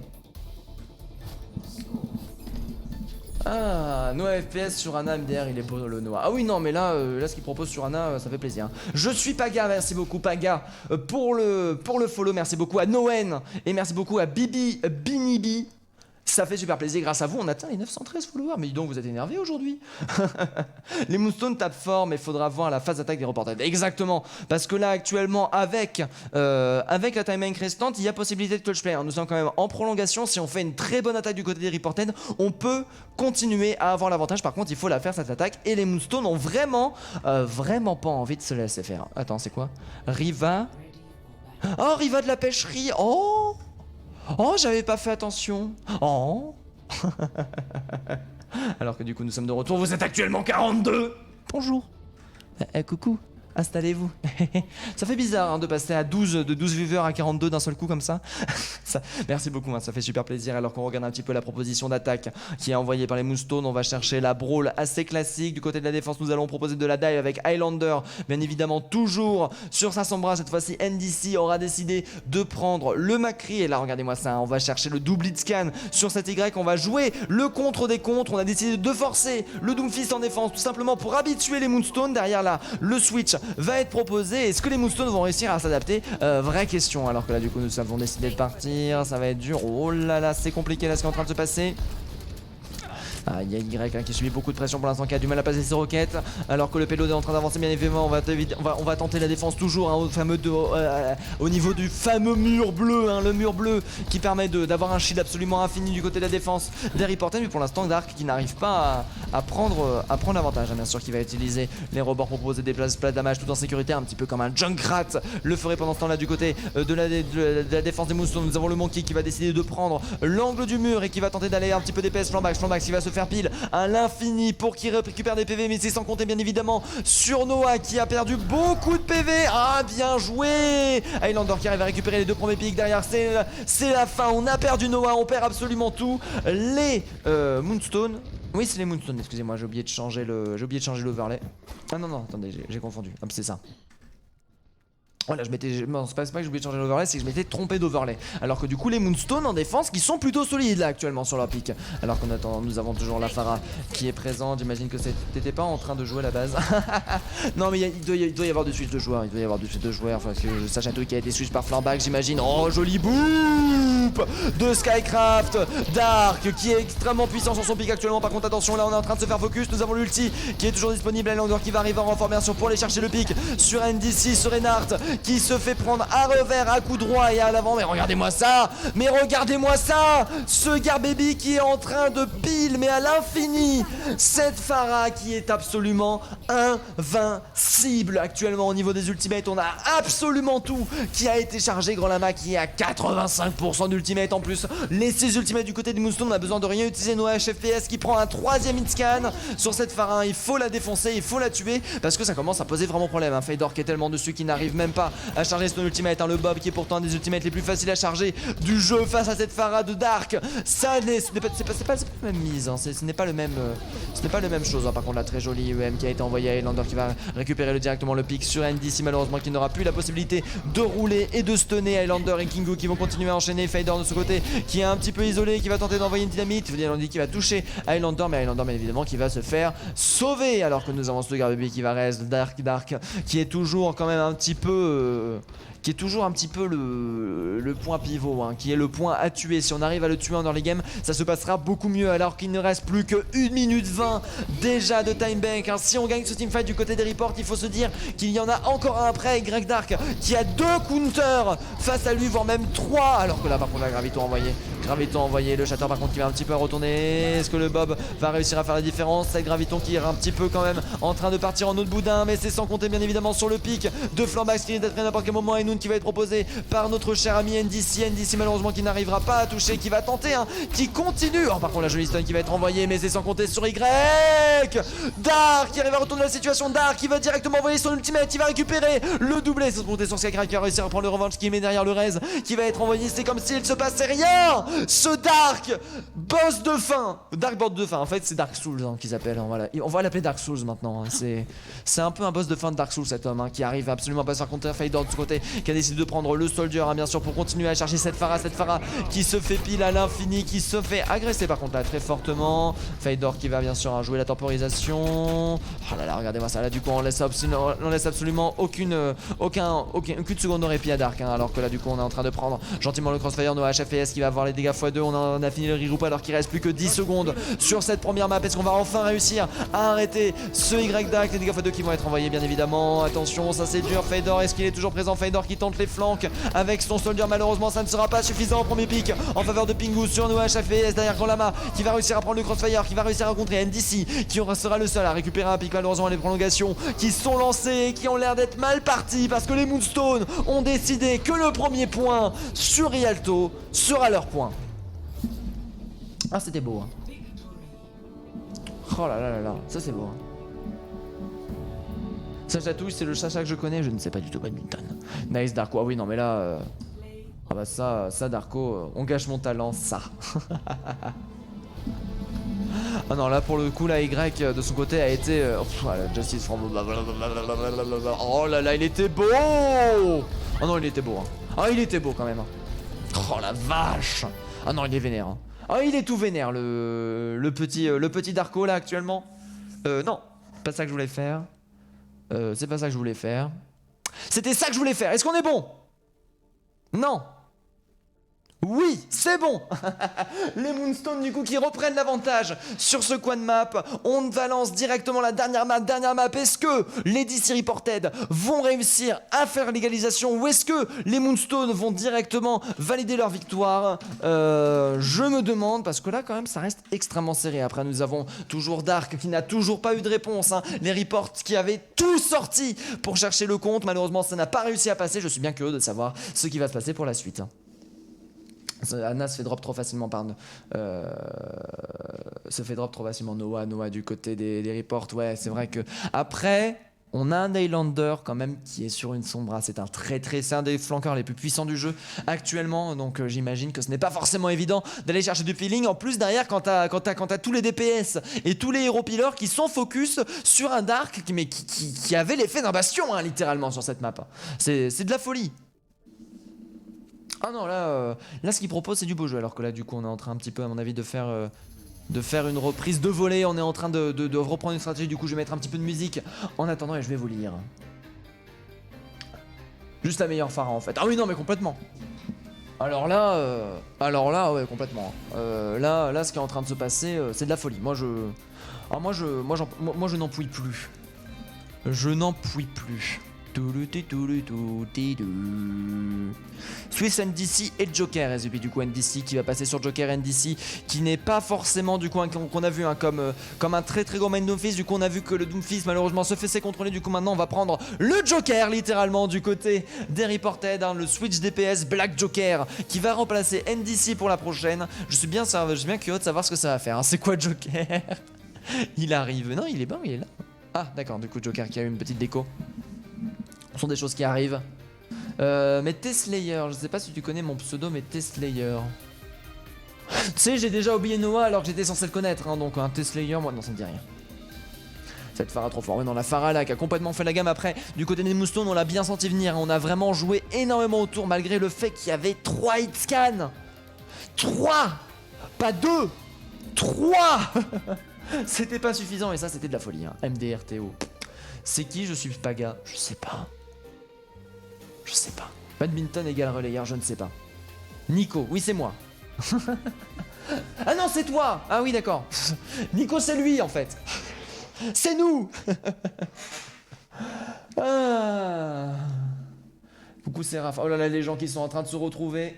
Speaker 1: Ah, Noah FPS sur Anna MDR, il est beau le Noah. Ah oui, non, mais là ce qu'il propose sur Anna, ça fait plaisir. Je suis Paga, merci beaucoup Paga pour le follow, merci beaucoup à Noen et merci beaucoup à Bibi Binibi. Ça fait super plaisir, grâce à vous on atteint les 913 followers. Mais dis donc, vous êtes énervés aujourd'hui. Les Moonstone tapent fort, mais il faudra voir la phase d'attaque des Reported. Exactement, parce que là actuellement avec la timing restante, il y a possibilité de clutch play. Nous sommes quand même en prolongation. Si on fait une très bonne attaque du côté des Reported, on peut continuer à avoir l'avantage. Par contre il faut la faire cette attaque, et les Moonstone ont vraiment pas envie de se laisser faire. Attends, c'est quoi? Riva. Oh, Riva de la pêcherie. Oh, j'avais pas fait attention. Oh. Alors que du coup nous sommes de retour. Vous êtes actuellement 42. Bonjour. Coucou. Installez-vous. Ça fait bizarre hein, de passer de 12 viewers à 42 d'un seul coup comme ça. Merci beaucoup, hein, ça fait super plaisir. Alors qu'on regarde un petit peu la proposition d'attaque qui est envoyée par les Moonstone, on va chercher la brawl assez classique. Du côté de la défense, nous allons proposer de la dive avec Highlander, bien évidemment toujours sur sa Sombra. Cette fois-ci NDC aura décidé de prendre le Macri. Et là regardez-moi ça, hein, on va chercher le double scan sur cette Y. On va jouer le contre des contres. On a décidé de forcer le Doomfist en défense tout simplement pour habituer les Moonstone. Derrière là, le switch
Speaker 2: va être proposé. Est-ce que les Moonstones vont réussir à s'adapter? Vraie question. Alors que là du coup nous avons décidé de partir. Ça va être dur. Oh là là, c'est compliqué là ce qui est en train de se passer. Ah, il y a Y qui subit beaucoup de pression pour l'instant, qui a du mal à passer ses roquettes. Alors que le payload est en train d'avancer bien évidemment. On va tenter la défense toujours au niveau du fameux mur bleu, le mur bleu qui permet d'avoir un shield absolument infini du côté de la défense des Reported. Mais pour l'instant Dark qui n'arrive pas à prendre l'avantage. Bien sûr qu'il va utiliser les rebords pour proposer des places damage tout en sécurité, un petit peu comme un Junkrat le ferait pendant ce temps là du côté de la défense des Moonstones. Nous avons le Monkey qui va décider de prendre l'angle du mur et qui va tenter d'aller un petit peu d'épaisse. Flambax qui va se faire pile à l'infini pour qu'il récupère des PV, mais c'est sans compter bien évidemment sur Noah qui a perdu beaucoup de PV. Ah, bien joué! Highlander qui arrive à récupérer les 2 premiers pics. Derrière c'est la fin, on a perdu Noah, on perd absolument tout. Les Moonstones, oui c'est les Moonstones, excusez-moi, j'ai oublié de changer l'overlay. Ah non, attendez, j'ai confondu, hop c'est ça. Voilà, non, c'est pas que j'ai oublié de changer l'overlay, c'est que je m'étais trompé d'overlay. Alors que du coup, les Moonstones en défense qui sont plutôt solides là actuellement sur leur pic. Alors qu'en attendant, nous avons toujours la Pharah qui est présente. J'imagine que t'étais pas en train de jouer à la base. Non, mais il doit y avoir du switch de joueurs. Il doit y avoir du switch de joueurs. Enfin, que Sacha qui a été switch par Flamback, j'imagine. Oh, joli boop de Skycraft. Dark qui est extrêmement puissant sur son pic actuellement. Par contre, attention, là on est en train de se faire focus. Nous avons l'ulti qui est toujours disponible. Highlander qui va arriver en renfort, bien sûr, pour aller chercher le pic sur NDC, sur Reinhardt, qui se fait prendre à revers, à coup droit et à l'avant. Mais regardez-moi ça! Mais regardez-moi ça! Ce Garbaby qui est en train de pile, mais à l'infini! Cette Pharah qui est absolument invincible actuellement au niveau des ultimates. On a absolument tout qui a été chargé. Grand Lama qui est à 85% d'ultimate en plus. Les 6 ultimates du côté des Moonstone, on a besoin de rien utiliser. Noah HFPS qui prend un 3ème hitscan sur cette Pharah. Il faut la défoncer, il faut la tuer parce que ça commence à poser vraiment problème. Fedor qui est tellement dessus qu'il n'arrive même pas à charger son ultimate, le Bob qui est pourtant un des ultimates les plus faciles à charger du jeu face à cette Pharah de Dark. Ça c'est pas la même mise, ce n'est pas le même chose. Par contre la très jolie EM qui a été envoyée à Highlander qui va récupérer directement le pic sur NDC, malheureusement qui n'aura plus la possibilité de rouler et de stunner. Highlander et Kingo qui vont continuer à enchaîner. Fader de ce côté qui est un petit peu isolé, qui va tenter d'envoyer une dynamite. Highlander qui va toucher Highlander, mais Highlander bien évidemment qui va se faire sauver, alors que nous avons ce Garbaby qui va rester. Dark qui est toujours quand même un petit peu le point pivot, qui est le point à tuer. Si on arrive à le tuer en early game, ça se passera beaucoup mieux, alors qu'il ne reste plus que 1 minute 20 déjà de time bank. Si on gagne ce teamfight du côté des reports, il faut se dire qu'il y en a encore un après. Greg Dark qui a 2 counters face à lui, voire même 3, alors que là par contre la Gravito envoyé, le Shatter par contre qui va un petit peu retourner. Est-ce que le Bob va réussir à faire la différence? C'est Graviton qui est un petit peu quand même en train de partir en autre boudin, mais c'est sans compter bien évidemment sur le pic de Flambax qui est d'être à n'importe quel moment, et Noon qui va être proposé par notre cher ami NDC malheureusement qui n'arrivera pas à toucher, qui va tenter, qui continue. Oh, par contre la jolie stun qui va être envoyée, mais c'est sans compter sur Y. Dark qui arrive à retourner la situation. Dark qui va directement envoyer son ultimate, il va récupérer le doublé, sans compter sur Skycraft qui va réussir à prendre le revanche, qui met derrière le Rez qui va être envoyé. C'est comme s'il se passait rien. Ce Dark boss de fin, Dark boss de fin, en fait c'est Dark Souls qu'ils appellent, voilà. On va l'appeler Dark Souls maintenant, c'est un peu un boss de fin de Dark Souls cet homme, qui arrive absolument pas à se faire counter. Fader de ce côté qui a décidé de prendre le Soldier, bien sûr, pour continuer à chercher cette Pharah qui se fait pile à l'infini, qui se fait agresser par contre là très fortement. Fader qui va bien sûr jouer la temporisation. Oh là là, regardez-moi ça, là du coup on laisse absolument aucune seconde de répit à Dark, alors que là du coup on est en train de prendre gentiment le crossfire. Nos HFS qui va avoir les dégâts x2. On a fini le regroupe alors qu'il reste plus que 10 secondes sur cette première map. Est-ce qu'on va enfin réussir à arrêter ce Y-Dark? Les dégâts x2 qui vont être envoyés bien évidemment. Attention, ça c'est dur. Fader, est-ce qu'il est toujours présent? Fader qui tente les flancs avec son Soldier, malheureusement ça ne sera pas suffisant. Premier pic en faveur de Pingu sur nos HFS. Derrière Grand Lama qui va réussir à prendre le crossfire, qui va réussir à rencontrer NDC qui sera le seul à récupérer un pic. Malheureusement les prolongations qui sont lancées et qui ont l'air d'être mal parties parce que les Moonstone ont décidé que le premier point sur Rialto sera leur point. Ah, c'était beau, Oh là là là là, ça c'est beau, Sacha Touche, c'est le Sacha que je connais, je ne sais pas du tout badminton. Nice Darko, ah oui non mais là... Ah bah ça Darko, on gâche mon talent, ça. Ah non, là pour le coup, la Y de son côté a été... Justice from... Oh là là, il était beau. Oh non, il était beau, Ah, il était beau quand même, Oh la vache. Ah non, il est vénère, Ah, il est tout vénère, le petit Darko là actuellement. Non, pas ça que je voulais faire. C'est pas ça que je voulais faire. C'était ça que je voulais faire. Est-ce qu'on est bon? Non. Oui, c'est bon. Les Moonstones du coup qui reprennent l'avantage sur ce coin de map. On balance directement la dernière map. Est-ce que les DC Reported vont réussir à faire l'égalisation ou est-ce que les Moonstones vont directement valider leur victoire? Je me demande parce que là quand même ça reste extrêmement serré. Après nous avons toujours Dark qui n'a toujours pas eu de réponse, hein. Les reports qui avaient tout sorti pour chercher le compte. Malheureusement ça n'a pas réussi à passer. Je suis bien curieux de savoir ce qui va se passer pour la suite. Anna se fait drop trop facilement par se fait drop trop facilement Noah du côté des reports. Ouais, c'est vrai que après on a un Highlander quand même qui est sur une sombra. C'est c'est un des flanqueurs les plus puissants du jeu actuellement. Donc j'imagine que ce n'est pas forcément évident d'aller chercher du feeling. En plus derrière quand t'as tous les DPS et tous les héros pillers qui sont focus sur un Dark qui avait l'effet d'un bastion, hein, littéralement sur cette map. C'est de la folie. Ah non, là ce qu'il propose c'est du beau jeu, alors que là du coup on est en train un petit peu à mon avis de faire une reprise de volée. On est en train de reprendre une stratégie. Du coup je vais mettre un petit peu de musique en attendant et je vais vous lire. Juste la meilleure Pharah en fait. Ah oui non mais complètement. Alors là ouais complètement. Là ce qui est en train de se passer c'est de la folie. Moi je n'en puis plus. Je n'en puis plus. Swiss NDC et Joker, et puis du coup NDC qui va passer sur Joker NDC qui n'est pas forcément du coup qu'on a vu hein, comme un très gros main Doomfist. Du coup on a vu que le Doomfist malheureusement se fait contrôler. Du coup maintenant on va prendre le Joker littéralement du côté des Reported, hein, le switch DPS Black Joker qui va remplacer NDC pour la prochaine. Je suis bien curieux de savoir ce que ça va faire, hein. C'est quoi Joker? Il arrive, non il est bon, il est là. Ah d'accord, du coup Joker qui a eu une petite déco. Ce sont des choses qui arrivent. Mais T-Slayer, je sais pas si tu connais mon pseudo, mais T-Slayer. Tu sais, j'ai déjà oublié Noah alors que j'étais censé le connaître, hein, donc un T-Slayer, moi non, ça me dit rien. Cette Pharah trop fort. Ouais, non, la Pharah là qui a complètement fait la gamme. Après, du côté des Moonstones, on l'a bien senti venir. On a vraiment joué énormément autour malgré le fait qu'il y avait 3 hitscans. 3 pas 2 3 C'était pas suffisant et ça, c'était de la folie. Hein. MDRTO. C'est qui? Je suis Paga. Je sais pas. Je sais pas. Badminton égale relayeur, je ne sais pas. Nico, oui c'est moi. Ah non c'est toi. Ah oui d'accord. Nico c'est lui en fait. C'est nous. Ah. Coucou c'est Raph. Oh là là les gens qui sont en train de se retrouver.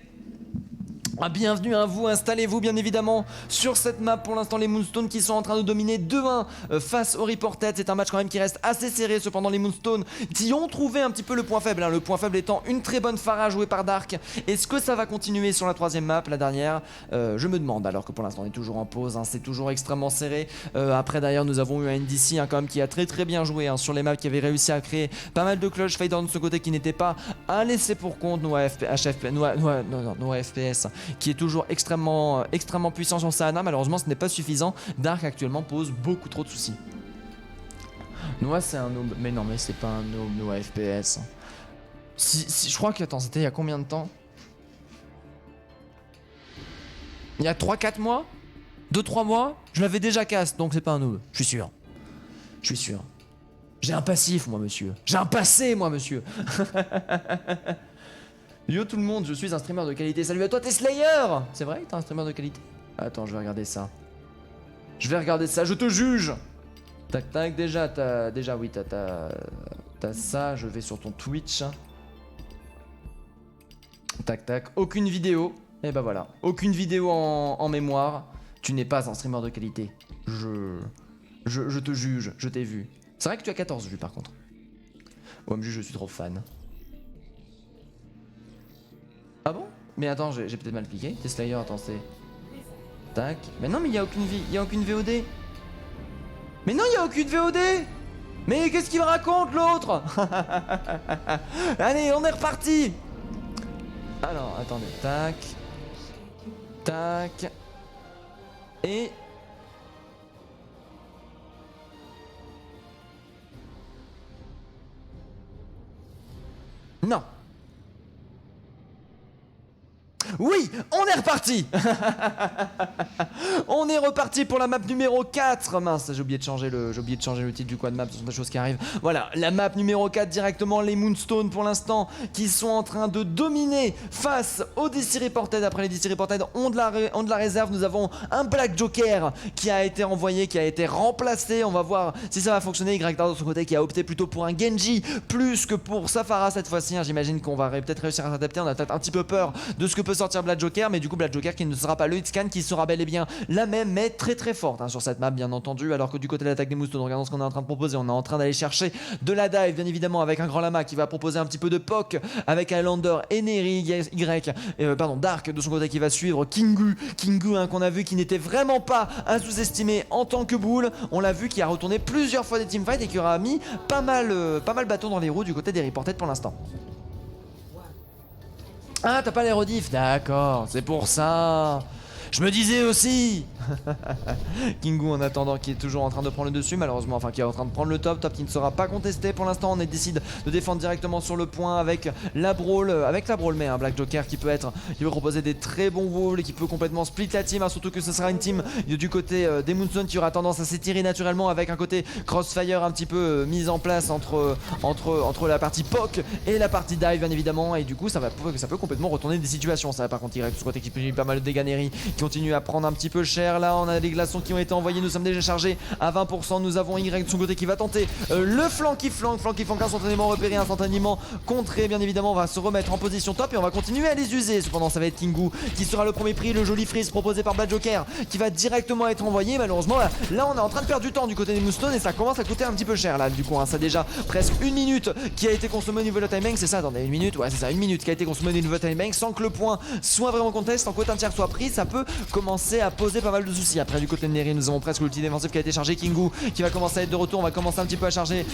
Speaker 2: Ah, bienvenue à vous, installez-vous bien évidemment sur cette map. Pour l'instant les Moonstones qui sont en train de dominer 2-1 face aux Reported. C'est un match quand même qui reste assez serré. Cependant les Moonstones qui ont trouvé un petit peu le point faible, hein. Le point faible étant une très bonne Pharah jouée par Dark. Est-ce que ça va continuer sur la troisième map, la dernière? Je me demande, alors que pour l'instant on est toujours en pause, hein. C'est toujours extrêmement serré. Après d'ailleurs nous avons eu un NDC hein, quand même qui a très bien joué hein, sur les maps, qui avait réussi à créer pas mal de clutch. Fader de ce côté qui n'était pas un laissé pour compte. Noah FPS qui est toujours extrêmement puissant sur Sahana. Malheureusement ce n'est pas suffisant. Dark actuellement pose beaucoup trop de soucis. Noah c'est un noob. Mais non mais c'est pas un noob Noah FPS. Si, je crois que attends c'était il y a combien de temps? Il y a 3-4 mois 2-3 mois. Je l'avais déjà cast donc c'est pas un noob. Je suis sûr. J'ai un passif moi monsieur. J'ai un passé moi monsieur. Yo tout le monde, je suis un streamer de qualité. Salut à toi, t'es Slayer. C'est vrai que t'es un streamer de qualité? Attends, je vais regarder ça. Je te juge. Tac, déjà, oui, t'as ça. Je vais sur ton Twitch. Tac, aucune vidéo. Et bah voilà, aucune vidéo en mémoire. Tu n'es pas un streamer de qualité. Je te juge, je t'ai vu. C'est vrai que tu as 14 vues par contre. OMG, je suis trop fan. Ah bon? Mais attends, j'ai peut-être mal cliqué. T'es Slayer, attends, c'est... Tac. Mais non, mais il y a aucune vie, il y a aucune VOD. Mais non, il y a aucune VOD. Mais qu'est-ce qu'il me raconte l'autre? Allez, on est reparti. Alors, attendez. Tac. Et... Non. Oui, on est reparti. On est reparti pour la map numéro 4. Mince, j'ai oublié de changer le titre du quad map, ce sont des choses qui arrivent. Voilà, la map numéro 4 directement, les Moonstone pour l'instant qui sont en train de dominer face aux DC Reported. Après les DC Reported ont de la réserve. Nous avons un Black Joker qui a été envoyé, qui a été remplacé. On va voir si ça va fonctionner. YTAR de son côté qui a opté plutôt pour un Genji plus que pour Safara cette fois-ci. J'imagine qu'on va peut-être réussir à s'adapter. On a peut-être un petit peu peur de ce que peut sortir Black Joker, mais du coup Black Joker qui ne sera pas le hitscan, qui sera bel et bien la même, mais très très forte sur cette map bien entendu. Alors que du côté de l'attaque des Moonstone, regardons ce qu'on est en train de proposer. On est en train d'aller chercher de la dive bien évidemment avec un grand lama qui va proposer un petit peu de poke avec Highlander et Neri Dark de son côté qui va suivre Kingu qu'on a vu qui n'était vraiment pas à sous-estimer en tant que boule. On l'a vu qui a retourné plusieurs fois des teamfights et qui aura mis pas mal bâton dans les roues du côté des Reported pour l'instant. Ah, t'as pas les rediffs, d'accord, c'est pour ça. Je me disais aussi. Kingu en attendant qui est toujours en train de prendre le dessus malheureusement, enfin qui est en train de prendre le top qui ne sera pas contesté pour l'instant. On décide de défendre directement sur le point avec la brawl mais un Black Joker qui peut proposer des très bons walls et qui peut complètement split la team, surtout que ce sera une team du côté des Moonstone qui aura tendance à s'étirer naturellement avec un côté crossfire un petit peu mis en place entre la partie poke et la partie dive bien évidemment, et du coup ça peut complètement retourner des situations. Ça va par contre Y de ce côté qui peut pas mal de dégâts. Neri qui continue à prendre un petit peu cher. Là on a les glaçons qui ont été envoyés, nous sommes déjà chargés à 20%. Nous avons Y de son côté qui va tenter le flanky flank instantanément repéré, instantanément contré bien évidemment. On va se remettre en position top et on va continuer à les user. Cependant ça va être Kingu qui sera le premier prix, le joli freeze proposé par Black Joker qui va directement être envoyé. Malheureusement là on est en train de perdre du temps du côté des Moonstone et ça commence à coûter un petit peu cher là du coup ça a déjà presque une minute qui a été consommée au niveau de la timing. C'est ça, attendez, une minute, ouais c'est ça, une minute qui a été consommée au niveau de la timing sans que le point soit vraiment contest, sans qu'aucun tiers soit pris. Ça peut commencer à poser pas mal de soucis. Après du côté de Neri nous avons presque l'ulti défensif qui a été chargé. Kingu qui va commencer à être de retour, on va commencer un petit peu à charger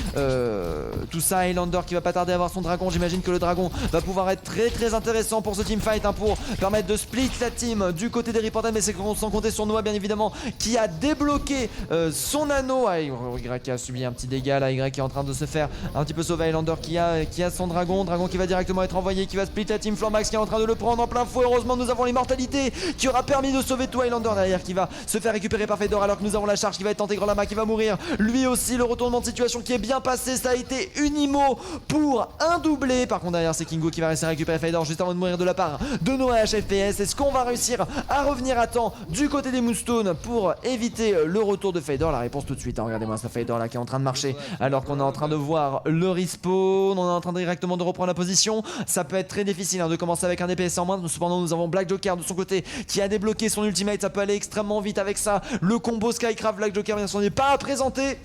Speaker 2: tout ça. Highlander qui va pas tarder à avoir son dragon. J'imagine que le dragon va pouvoir être très très intéressant pour ce teamfight pour permettre de split la team du côté des Reported, mais c'est sans compter sur Noah bien évidemment qui a débloqué son anneau. Y qui a subi un petit dégât là, Y qui est en train de se faire un petit peu sauver. Highlander qui a son dragon qui va directement être envoyé, qui va split la team. Flammax qui est en train de le prendre en plein fouet. Heureusement nous avons l'immortalité qui aura permis de sauver tout. Highlander derrière qui va se faire récupérer par Fedor alors que nous avons la charge qui va être tentée. Grand Lama qui va mourir lui aussi. Le retournement de situation qui est bien passé, ça a été une IMO pour un doublé. Par contre derrière c'est Kingu qui va réussir à récupérer Fedor juste avant de mourir de la part de Noah HFPS. Est-ce qu'on va réussir à revenir à temps du côté des Moonstone pour éviter le retour de Fedor? La réponse tout de suite, regardez-moi ce Fedor là qui est en train de marcher alors qu'on est en train de voir le respawn. On est en train directement de reprendre la position. Ça peut être très difficile de commencer avec un DPS en moins. Cependant nous avons Black Joker de son côté qui a débloqué son ultimate. Ça peut aller extrêmement vite avec ça. Le combo Skycraft Black Joker bien sûr n'est pas à présenter.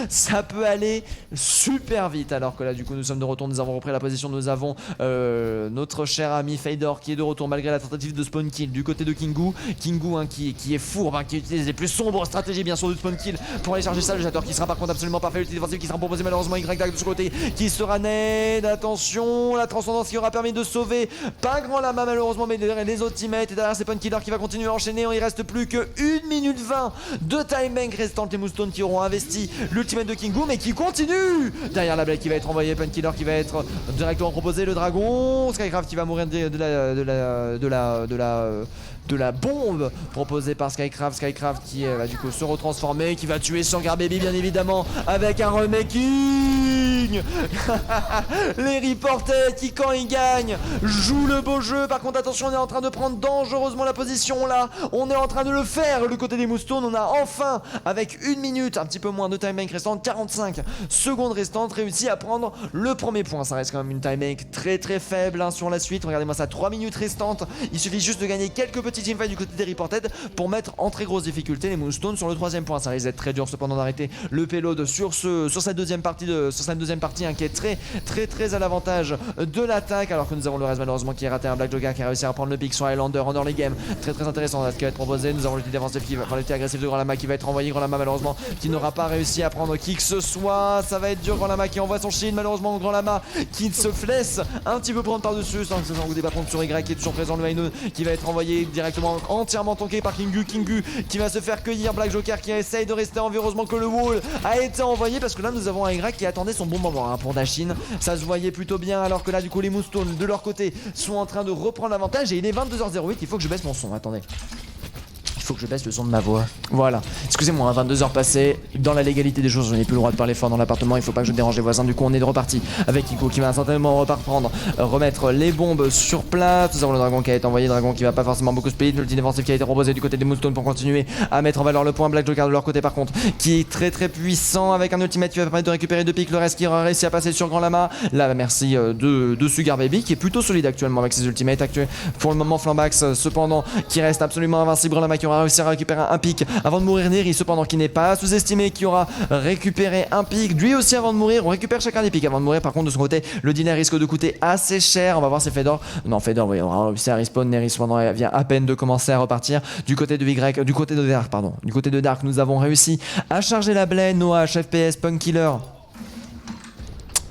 Speaker 2: Ça peut aller super vite alors que là du coup nous sommes de retour. Nous avons repris la position. Nous avons notre cher ami Fedor qui est de retour malgré la tentative de spawn kill du côté de Kingu qui est fourbe, qui utilise les plus sombres stratégies bien sûr de spawn kill pour aller charger ça. Le Jator qui sera par contre absolument parfait. L'ulti défensif qui sera proposé malheureusement. Y de ce côté qui sera net. Attention, la transcendance qui aura permis de sauver pas Grand Lama malheureusement, mais les autres teammates. Et derrière c'est Spawn Killer qui va continuer à enchaîner. Il reste plus que 1 minute 20 de timing restant. Les Moonstone qui auront investi l'ultimate de Kingu mais qui continue. Derrière la blague qui va être envoyée, Spawn Killer qui va être directement proposé, le dragon, Skycraft qui va mourir de la bombe proposée par Skycraft qui va du coup se retransformer, qui va tuer Sangar Baby bien évidemment avec un remaking. Les Reported qui quand ils gagnent jouent le beau jeu. Par contre attention, on est en train de prendre dangereusement la position là. On est en train de le faire le côté des Moonstone. On a enfin avec 1 minute, un petit peu moins de timing restant, 45 secondes restantes, réussi à prendre le premier point. Ça reste quand même une timing très très faible sur la suite. Regardez-moi ça, 3 minutes restantes. Il suffit juste de gagner quelques petits teamfights du côté des Reported pour mettre en très grosse difficulté les Moonstone sur le 3ème point. Ça risque d'être très dur cependant d'arrêter le payload sur cette deuxième partie qui est très à l'avantage de l'attaque, alors que nous avons le reste malheureusement qui est raté. Un Black Joker qui a réussi à prendre le pick sur Highlander en early game. Très intéressant ce qui va être proposé. Nous avons l'ulti défensif l'ulti agressif de Grand Lama qui va être envoyé. Grand Lama malheureusement qui n'aura pas réussi à prendre qui que ce soit. Ça va être dur. Grand Lama qui envoie son shield. Malheureusement Grand Lama qui se laisse un petit peu prendre par dessus sans que ça s'en goûte. Par contre sur Y qui est toujours présent, le Haino qui va être envoyé directement entièrement tanké par Kingu. Kingu qui va se faire cueillir. Black Joker qui essaye de rester en vie. Heureusement que le wall a été envoyé parce que là nous avons un Y qui attendait son bon moment hein, pour Dashin. Ça se voyait plutôt bien alors que là du coup les Moonstones de leur côté sont en train de reprendre l'avantage et il est 22h08. Il faut que je baisse mon son. Attendez. Il faut que je baisse le son de ma voix. Voilà. Excusez-moi, 22h passées. Dans la légalité des choses, je n'ai plus le droit de parler fort dans l'appartement. Il faut pas que je dérange les voisins. Du coup, on est de reparti avec Iko qui va certainement remettre les bombes sur place. Nous avons le dragon qui a été envoyé. Dragon qui va pas forcément beaucoup split. L'ulti défensif qui a été proposé du côté des Moonstones pour continuer à mettre en valeur le point. Black Joker de leur côté, par contre, qui est très très puissant avec un ultimate qui va permettre de récupérer 2 pics. Le reste qui aura réussi à passer sur Grand Lama. Là, merci de Sugar Baby qui est plutôt solide actuellement avec ses ultimates actuels. Pour le moment, Flambax, cependant, qui reste absolument invincible. Grand Lama qui aura réussi à récupérer un pic avant de mourir. Neri cependant qui n'est pas sous-estimé, qui aura récupéré un pic lui aussi avant de mourir. On récupère chacun des pics avant de mourir. Par contre de son côté le dîner risque de coûter assez cher. On va voir si Fedor, non Fedor oui, on va réussi à respawn. Neri cependant vient à peine de commencer à repartir. Du côté de Y, du côté de Dark pardon, du côté de Dark nous avons réussi à charger la blade. Noah, FPS, Punk Killer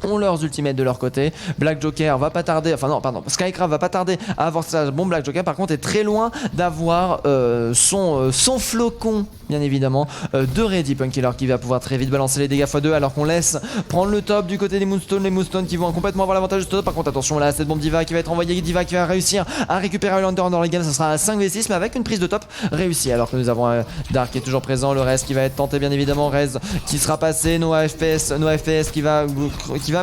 Speaker 2: ont leurs ultimates de leur côté. Black Joker va pas tarder, enfin non pardon, Skycraft va pas tarder à avoir sa bombe. Black Joker par contre est très loin d'avoir son flocon bien évidemment de Ready. Punk Killer qui va pouvoir très vite balancer les dégâts x2 alors qu'on laisse prendre le top du côté des Moonstones. Les Moonstones qui vont complètement avoir l'avantage de ce top. Par contre attention là, cette bombe Diva qui va être envoyée. Diva qui va réussir à récupérer Highlander dans les games. Ça sera à 5v6 mais avec une prise de top réussie. Alors que nous avons Dark qui est toujours présent. Le reste qui va être tenté bien évidemment. Rez qui sera passé. Noah FPS qui va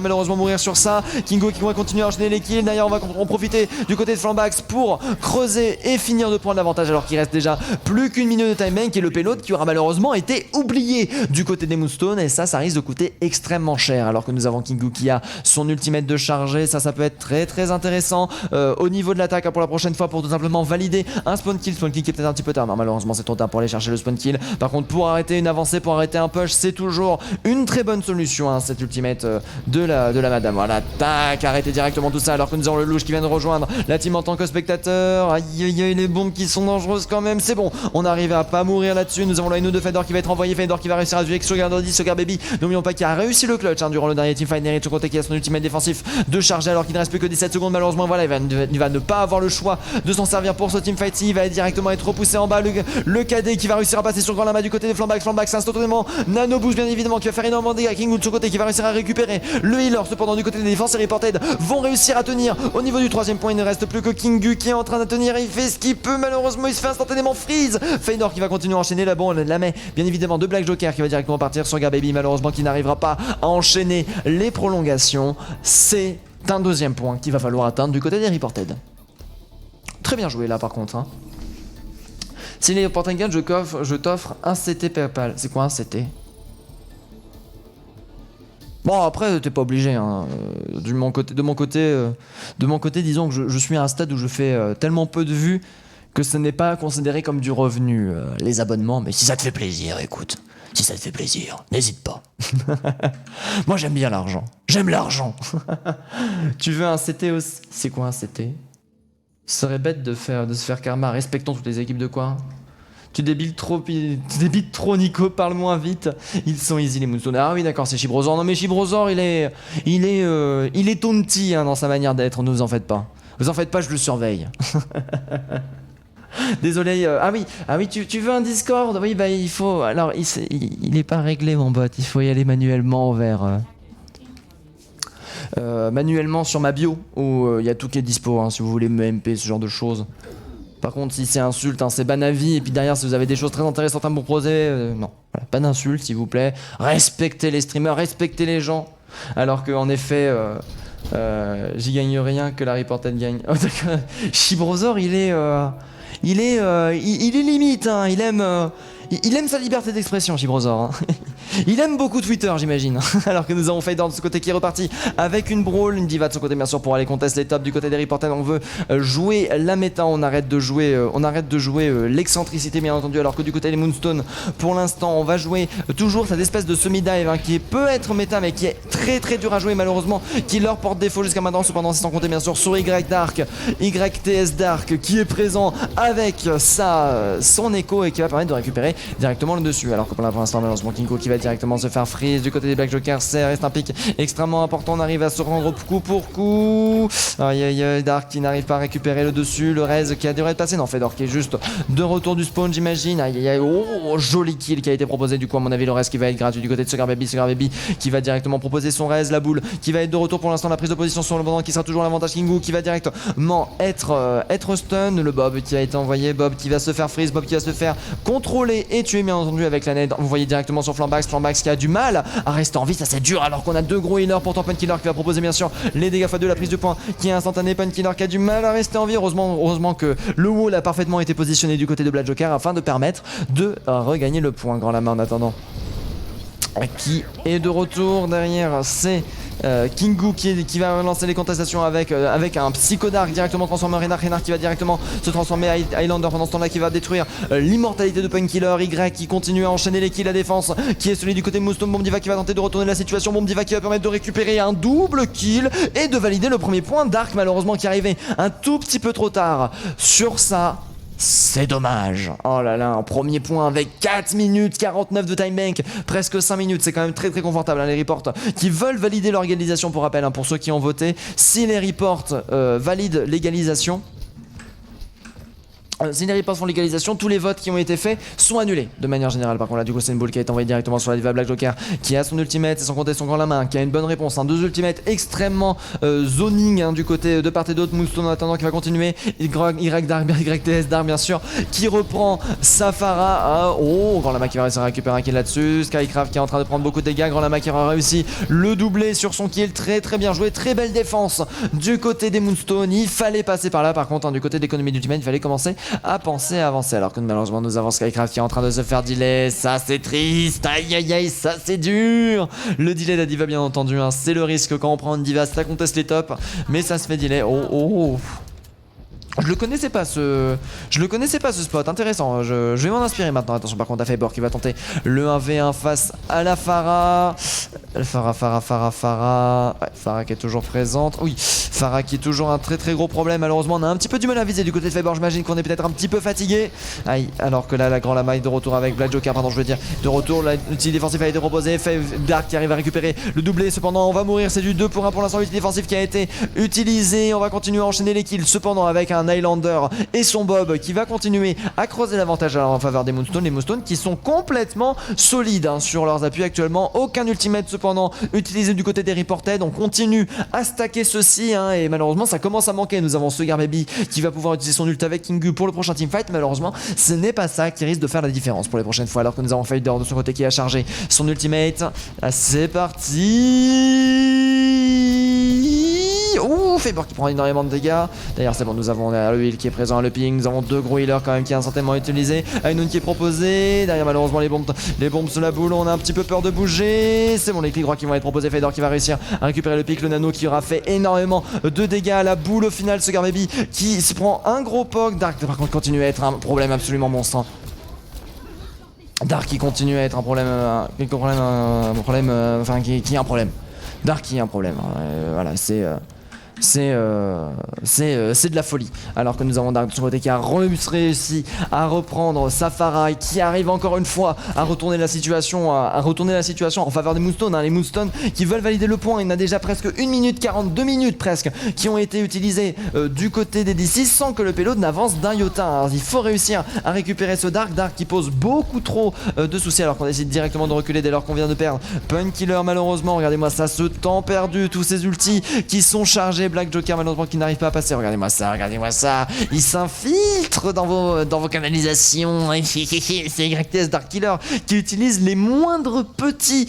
Speaker 2: malheureusement mourir sur ça. Kingo qui va continuer à enchaîner les kills. D'ailleurs on va en profiter du côté de Flambax pour creuser et finir de prendre l'avantage alors qu'il reste déjà plus qu'une minute de timing qui est le payload qui aura malheureusement été oublié du côté des Moonstones et ça risque de coûter extrêmement cher alors que nous avons Kingu qui a son ultimate de charger. Ça peut être très très intéressant au niveau de l'attaque pour la prochaine fois pour tout simplement valider un spawn kill qui est peut-être un petit peu tard. Non, malheureusement c'est trop tard pour aller chercher le spawn kill. Par contre pour arrêter une avancée, pour arrêter un push, c'est toujours une très bonne solution hein, cette ultimate de la madame. Voilà, tac, arrêtez directement tout ça alors que nous avons le louche qui vient de rejoindre la team en tant que spectateur. Aïe aïe aïe, les bombes qui sont dangereuses quand même. C'est bon, on arrive à pas mourir là-dessus. Nous avons la N2 de Fedor qui va être envoyé. Fedor qui va réussir à tuer Sugar Daddy, Sugar Baby. N'oublions pas qu'il a réussi le clutch hein, durant le dernier teamfight. Neri de son côté qui a son ultimate défensif de charger alors qu'il ne reste plus que 17 secondes. Malheureusement, voilà, il va ne pas avoir le choix de s'en servir pour ce teamfight. Il va directement être repoussé en bas. Le KD qui va réussir à passer sur Grand Lama du côté des Flambax. Flambax instantanément. Nano boost bien évidemment qui va faire énormément de dégâts. King de son côté qui va réussir à récupérer le healer. Cependant du côté des défenses et Reported vont réussir à tenir au niveau du troisième point. Il ne reste plus que Kingu qui est en train de tenir. Il fait ce qu'il peut. Malheureusement il se fait instantanément freeze. Fedor qui va continuer à enchaîner la bombe. La met bien évidemment de Black Joker qui va directement partir sur Baby. Malheureusement qui n'arrivera pas à enchaîner les prolongations. C'est un deuxième point qu'il va falloir atteindre du côté des Reported. Très bien joué là par contre hein. Si les Reported gagnent, je t'offre un CT PayPal. C'est quoi un CT? Bon après t'es pas obligé hein. De mon côté disons que je suis à un stade où je fais tellement peu de vues que ce n'est pas considéré comme du revenu les abonnements, mais si ça te fait plaisir, écoute, si ça te fait plaisir, n'hésite pas. Moi j'aime bien l'argent, j'aime l'argent. Tu veux un CT aussi? C'est quoi un CT? Ce serait bête de se faire karma, respectons toutes les équipes de quoi? Tu débites trop Nico, parle moins vite. Ils sont easy les Moonstones. Ah oui d'accord c'est Shibrozor. Non mais Shibrozor il est taunty hein, dans sa manière d'être, ne vous en faites pas. Vous en faites pas, je le surveille. Désolé, ah oui, tu veux un Discord? Oui, bah il faut. Alors, il est pas réglé mon bot, il faut y aller manuellement manuellement sur ma bio où il y a tout qui est dispo hein, si vous voulez me MP, ce genre de choses. Par contre, si c'est insulte, hein, c'est ban à vie, et puis derrière, si vous avez des choses très intéressantes à me proposer, non, voilà, pas d'insulte s'il vous plaît. Respectez les streamers, respectez les gens. Alors qu'en effet. J'y gagne rien que la Reported gagne. Oh, d'accord. Shibrozor il est limite hein. Il aime sa liberté d'expression, Shibrozor. Hein. Il aime beaucoup Twitter, j'imagine. Alors que nous avons Fader de ce côté qui est reparti avec une brawl, une diva de son côté bien sûr pour aller contester les tops du côté des Reported. On veut jouer la méta, on arrête de jouer l'excentricité bien entendu. Alors que du côté des Moonstones, pour l'instant, on va jouer toujours cette espèce de semi-dive hein, qui peut être méta mais qui est très très dur à jouer malheureusement, qui leur porte défaut jusqu'à maintenant. Cependant, c'est sans compter bien sûr sur YTS Dark qui est présent avec son écho et qui va permettre de récupérer directement le dessus. Alors que pour l'instant malheureusement Kinko qui va va directement se faire freeze du côté des Black Jokers. C'est reste un pic extrêmement important. On arrive à se rendre coup pour coup. Aïe aïe aïe, Dark qui n'arrive pas à récupérer le dessus. Le Rez qui a duré de passer. Non, Fedor qui est juste de retour du spawn, j'imagine. Aïe aïe aïe, oh, joli kill qui a été proposé. Du coup, à mon avis, le Rez qui va être gratuit du côté de Sugar Baby qui va directement proposer son Rez. La boule qui va être de retour pour l'instant. La prise de position sur le bandant qui sera toujours l'avantage. Kingu qui va directement être stun. Le Bob qui a été envoyé. Bob qui va se faire freeze. Bob qui va se faire contrôler et tuer, bien entendu, avec la nade. Vous voyez directement sur Flambax qui a du mal à rester en vie. Ça, c'est dur alors qu'on a deux gros healers. Pourtant, Painkiller qui va proposer, bien sûr, les dégâts x2, la prise de point qui est instantanée. Painkiller qui a du mal à rester en vie. Heureusement que le wall a parfaitement été positionné du côté de Black Joker afin de permettre de regagner le point. Grand lama en attendant. Qui est de retour derrière, c'est Kingu qui va lancer les contestations avec un Psychodark directement transformé en Renar qui va directement se transformer en Highlander pendant ce temps là, qui va détruire l'immortalité de Painkiller. Y qui continue à enchaîner les kills, la défense qui est celui du côté de Moonstone. Bomb Diva qui va tenter de retourner la situation. Bomb Diva qui va permettre de récupérer un double kill et de valider le premier point. Dark malheureusement qui arrivait un tout petit peu trop tard sur ça. C'est dommage. Oh là là, un premier point avec 4 minutes 49 de time bank, presque 5 minutes, c'est quand même très confortable, hein, les reports qui veulent valider l'organisation, pour rappel, hein, pour ceux qui ont voté. Si les reports valident l'égalisation, si les reports font l'égalisation, tous les votes qui ont été faits sont annulés de manière générale. Par contre là, du coup, c'est une boule qui a été envoyée directement sur la diva Black Joker qui a son ultimate et sans compter son grand la main, qui a une bonne réponse, hein, deux ultimates extrêmement zoning, hein, du côté de part et d'autre. Moonstone en attendant qui va continuer. Y Dark, YTS Dark bien sûr, qui reprend Safara. Oh, grand lama qui va réussir à récupérer un kill là-dessus. Skycraft qui est en train de prendre beaucoup de dégâts. Grand lama qui aura réussi le doublé sur son kill. Très bien joué, très belle défense du côté des Moonstone. Il fallait passer par là. Par contre, hein, du côté d'économie d'ultimate, il fallait commencer à penser à avancer, alors que malheureusement nous avons Skycraft qui est en train de se faire delay. Ça c'est triste, aïe aïe aïe, ça c'est dur. Le delay de la diva, bien entendu, hein, c'est le risque quand on prend une diva, ça conteste les tops, mais ça se fait delay. Oh. Je le connaissais pas ce spot, intéressant, je vais m'en inspirer maintenant. Attention par contre à Faber qui va tenter le 1v1 face à la Pharah. Pharah. Ouais, Pharah qui est toujours présente. Oui, Pharah qui est toujours un très gros problème. Malheureusement on a un petit peu du mal à viser du côté de Faber, j'imagine qu'on est peut-être un petit peu fatigué. Aïe, alors que là la Grand Lama est de retour avec Black Joker, pardon je veux dire. De retour, l'outil défensif a été proposé. Dark qui arrive à récupérer le doublé, cependant on va mourir, c'est du 2 pour 1 pour l'instant. L'outil défensif qui a été utilisé, on va continuer à enchaîner les kills. Cependant avec un Highlander et son Bob qui va continuer à creuser l'avantage en faveur des Moonstone. Les Moonstone qui sont complètement solides, hein, sur leurs appuis actuellement. Aucun ultimate cependant utilisé du côté des Reported. On continue à stacker ceci, hein, et malheureusement ça commence à manquer. Nous avons Sugar Baby qui va pouvoir utiliser son ult avec Kingu pour le prochain teamfight. Malheureusement ce n'est pas ça qui risque de faire la différence pour les prochaines fois, alors que nous avons Fader de son côté qui a chargé son ultimate. C'est parti. Ouh, Faber qui prend énormément de dégâts. D'ailleurs c'est bon, nous avons le heal qui est présent, le ping, nous avons deux gros healers quand même qui est instantanément utilisé. Ainun qui est proposé. Derrière malheureusement les bombes sur la boule, on a un petit peu peur de bouger. C'est bon, les clics droits qui vont être proposés. Fader qui va réussir à récupérer le pic, le nano qui aura fait énormément de dégâts à la boule au final. Sugar Baby qui se prend un gros poke. Dark par contre continue à être un problème absolument monstre. Dark qui continue à être un problème, enfin qui est un problème. Dark qui est un problème. Voilà, c'est de la folie. Alors que nous avons Dark de son côté qui a réussi à reprendre Safari, qui arrive encore une fois à retourner la situation, en faveur des Moonstone, hein. Les Moonstone qui veulent valider le point. Il y en a déjà presque 1 minute 40, 2 minutes presque, qui ont été utilisées du côté des D6 sans que le payload n'avance d'un iota, hein. Alors, il faut réussir à récupérer ce Dark qui pose beaucoup trop de soucis, alors qu'on décide directement de reculer dès lors qu'on vient de perdre Painkiller. Malheureusement, regardez-moi ça, ce temps perdu, tous ces ultis qui sont chargés. Black Joker malheureusement qui n'arrive pas à passer. Regardez-moi ça. Il s'infiltre dans vos canalisations. C'est YTS Dark Killer qui utilise les moindres petits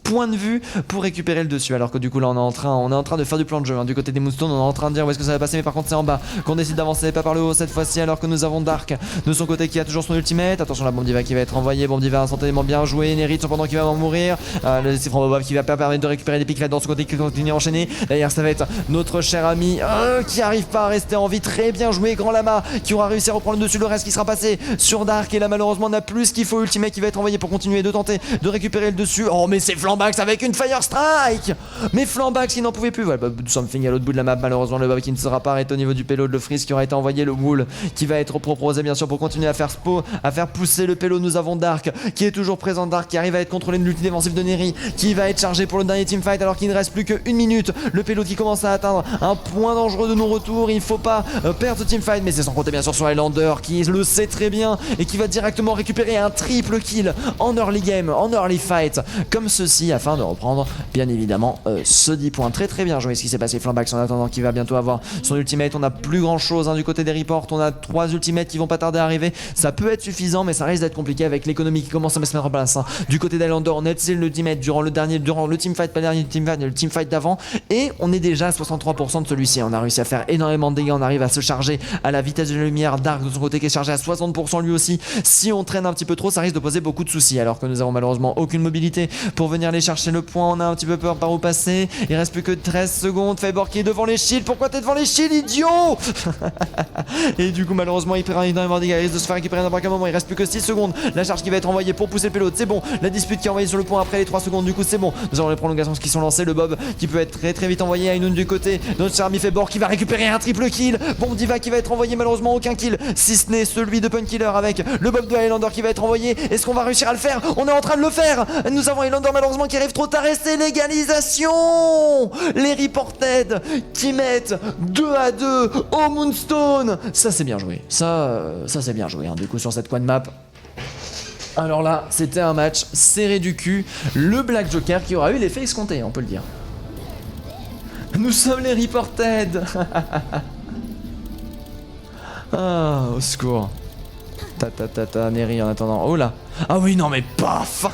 Speaker 2: points de vue pour récupérer le dessus. Alors que du coup là on est en train de faire du plan de jeu, hein. Du côté des Moonstone, on est en train de dire où est-ce que ça va passer, mais par contre c'est en bas qu'on décide d'avancer, pas par le haut cette fois-ci, alors que nous avons Dark de son côté qui a toujours son ultimate. Attention, la bombe diva qui va être envoyée. Bombe diva instantanément bien joué. Nerit cependant qui va en mourir. Le Bob qui va permettre de récupérer des pics dans son côté qui continue à enchaîner. D'ailleurs derrière ça va être notre cher ami qui arrive pas à rester en vie. Très bien joué Grand Lama qui aura réussi à reprendre le dessus. Le reste qui sera passé sur Dark et là malheureusement on a plus ce qu'il faut. Ultimate qui va être envoyé pour continuer de tenter de récupérer le dessus. Oh mais c'est Flambax avec une Fire Strike. Mais Flambax il n'en pouvait plus. Voilà, something à l'autre bout de la map. Malheureusement le Bob qui ne sera pas arrêté au niveau du payload. Le freeze qui aura été envoyé. Le wool qui va être proposé bien sûr pour continuer à faire spo, à faire pousser le payload. Nous avons Dark qui est toujours présent. Dark qui arrive à être contrôlé de l'ulti défensif de Neri qui va être chargé pour le dernier teamfight alors qu'il ne reste plus qu'une minute. Le payload qui commence à atteindre un point dangereux de non-retour. Il faut pas perdre ce teamfight, mais c'est sans compter bien sûr sur Highlander qui le sait très bien et qui va directement récupérer un triple kill en early game, en early fight comme ceci afin de reprendre bien évidemment ce 10 points. Très très bien joué ce qui s'est passé. Flambax en attendant qui va bientôt avoir son ultimate. On a plus grand chose du côté des reports. On a 3 ultimates qui vont pas tarder à arriver. Ça peut être suffisant mais ça risque d'être compliqué avec l'économie qui commence à se mettre en place. Du côté d'Highlander on a utilisé le ultimate durant le teamfight, pas le dernier teamfight, le teamfight d'avant et on est déjà à 63% de celui-ci. On a réussi à faire énormément de dégâts. On arrive à se charger à la vitesse de la lumière. Dark de son côté qui est chargé à 60% lui aussi. Si on traîne un petit peu trop ça risque de poser beaucoup de soucis alors que nous avons malheureusement aucune mobilité pour venir aller chercher le point. On a un petit peu peur par où passer. Il reste plus que 13 secondes. Fabor qui est devant les shields. Pourquoi t'es devant les shields idiot? Et du coup malheureusement il perd énormément de dégâts. Il risque de se faire récupérer n'importe quel moment. Il reste plus que 6 secondes. La charge qui va être envoyée pour pousser le payload. C'est bon. La dispute qui est envoyée sur le point après les 3 secondes. Du coup c'est bon. Nous avons les prolongations qui sont lancées. Le Bob qui peut être très très vite envoyé à une du côté. Notre cher ami Fabor qui va récupérer un triple kill. Bombe Diva qui va être envoyé. Malheureusement aucun kill si ce n'est celui de Punkiller avec le Bob de Highlander qui va être envoyé. Est-ce qu'on va réussir à le faire? On est en train de le faire. Nous avons Highlander malheureusement qui arrive trop tard et c'est l'égalisation. Les Reported qui mettent 2-2 au Moonstone. Ça c'est bien joué. Ça c'est bien joué du coup sur cette coin de map. Alors là, c'était un match serré du cul. Le Black Joker qui aura eu l'effet escompté, on peut le dire. Nous sommes les Reported. Ah, au secours. Neri en attendant. Oh là. Ah oui, non mais paf.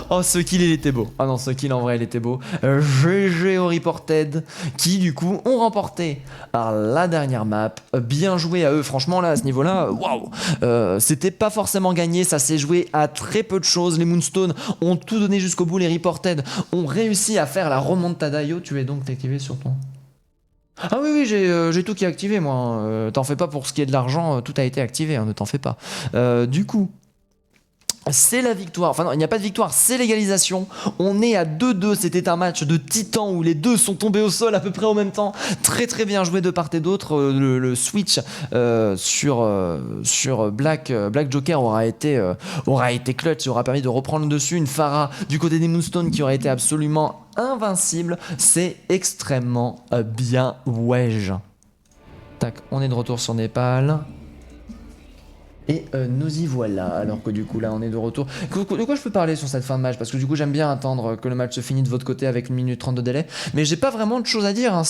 Speaker 2: Oh ce kill il était beau. Ah non ce kill en vrai il était beau. GG au Reported qui du coup ont remporté la dernière map. Bien joué à eux franchement là à ce niveau là. Waouh. C'était pas forcément gagné. Ça s'est joué à très peu de choses. Les Moonstone ont tout donné jusqu'au bout. Les Reported ont réussi à faire la remontada. Yo tu es donc activé sur ton... Ah oui j'ai tout qui est activé moi. T'en fais pas pour ce qui est de l'argent. Tout a été activé ne t'en fais pas. Du coup c'est la victoire, enfin non il n'y a pas de victoire, c'est l'égalisation. On est à 2-2, c'était un match de titans où les deux sont tombés au sol à peu près en même temps. Très très bien joué de part et d'autre. Le switch sur Black Joker aura été clutch, aura permis de reprendre le dessus. Une Pharah du côté des Moonstone qui aurait été absolument invincible. C'est extrêmement bien wedge. Tac, on est de retour sur Népal. Et nous y voilà, alors que du coup là on est de retour. De quoi je peux parler sur cette fin de match? Parce que du coup j'aime bien attendre que le match se finisse de votre côté avec 1 minute 30 de délai. Mais j'ai pas vraiment de choses à dire,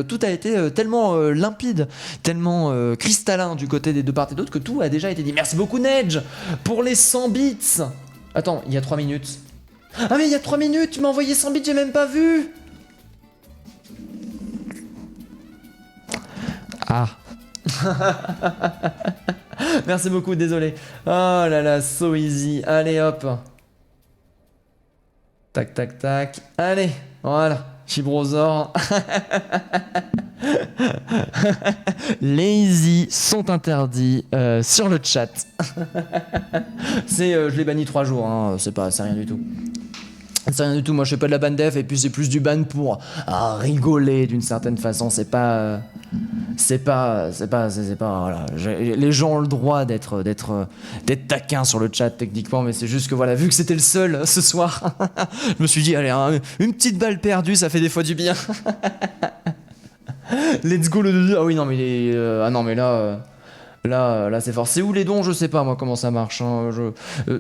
Speaker 2: tout a été tellement limpide, tellement cristallin du côté des deux parties et d'autres que tout a déjà été dit. Merci beaucoup Nedge pour les 100 bits. Attends, il y a 3 minutes. Ah mais il y a 3 minutes, tu m'as envoyé 100 bits, j'ai même pas vu. Ah. Merci beaucoup, désolé. Oh là là, so easy. Allez hop. Tac tac tac. Allez, voilà. Chibrosaur. Les easy sont interdits sur le chat. Je l'ai banni 3 jours, c'est rien du tout. C'est rien du tout, moi je fais pas de la ban def et puis c'est plus du ban pour rigoler d'une certaine façon, voilà. Les gens ont le droit d'être taquins sur le chat techniquement, mais c'est juste que voilà, vu que c'était le seul ce soir, je me suis dit allez, une petite balle perdue, ça fait des fois du bien. Let's go le 2. Ah oui non mais Là c'est fort. C'est où les dons? Je sais pas moi comment ça marche.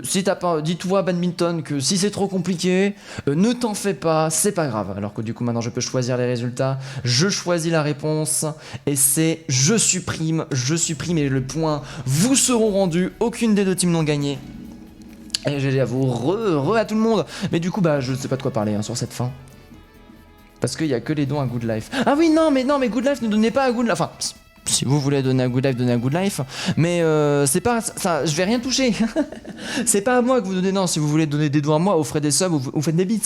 Speaker 2: Si t'as pas, dis-toi badminton que si c'est trop compliqué, ne t'en fais pas, c'est pas grave. Alors que du coup maintenant je peux choisir les résultats. Je choisis la réponse et c'est je supprime et le point vous seront rendus. Aucune des deux teams n'ont gagné. Et GG à vous, re à tout le monde. Mais du coup je sais pas de quoi parler sur cette fin. Parce qu'il y a que les dons à Good Life. Ah oui non mais Good Life ne donnez pas à Good Life. Enfin. Si vous voulez donner à Good Life, donnez à Good Life. Mais c'est pas ça, je vais rien toucher. C'est pas à moi que vous donnez. Non, si vous voulez donner des dons à moi, offrez des subs ou faites des bits.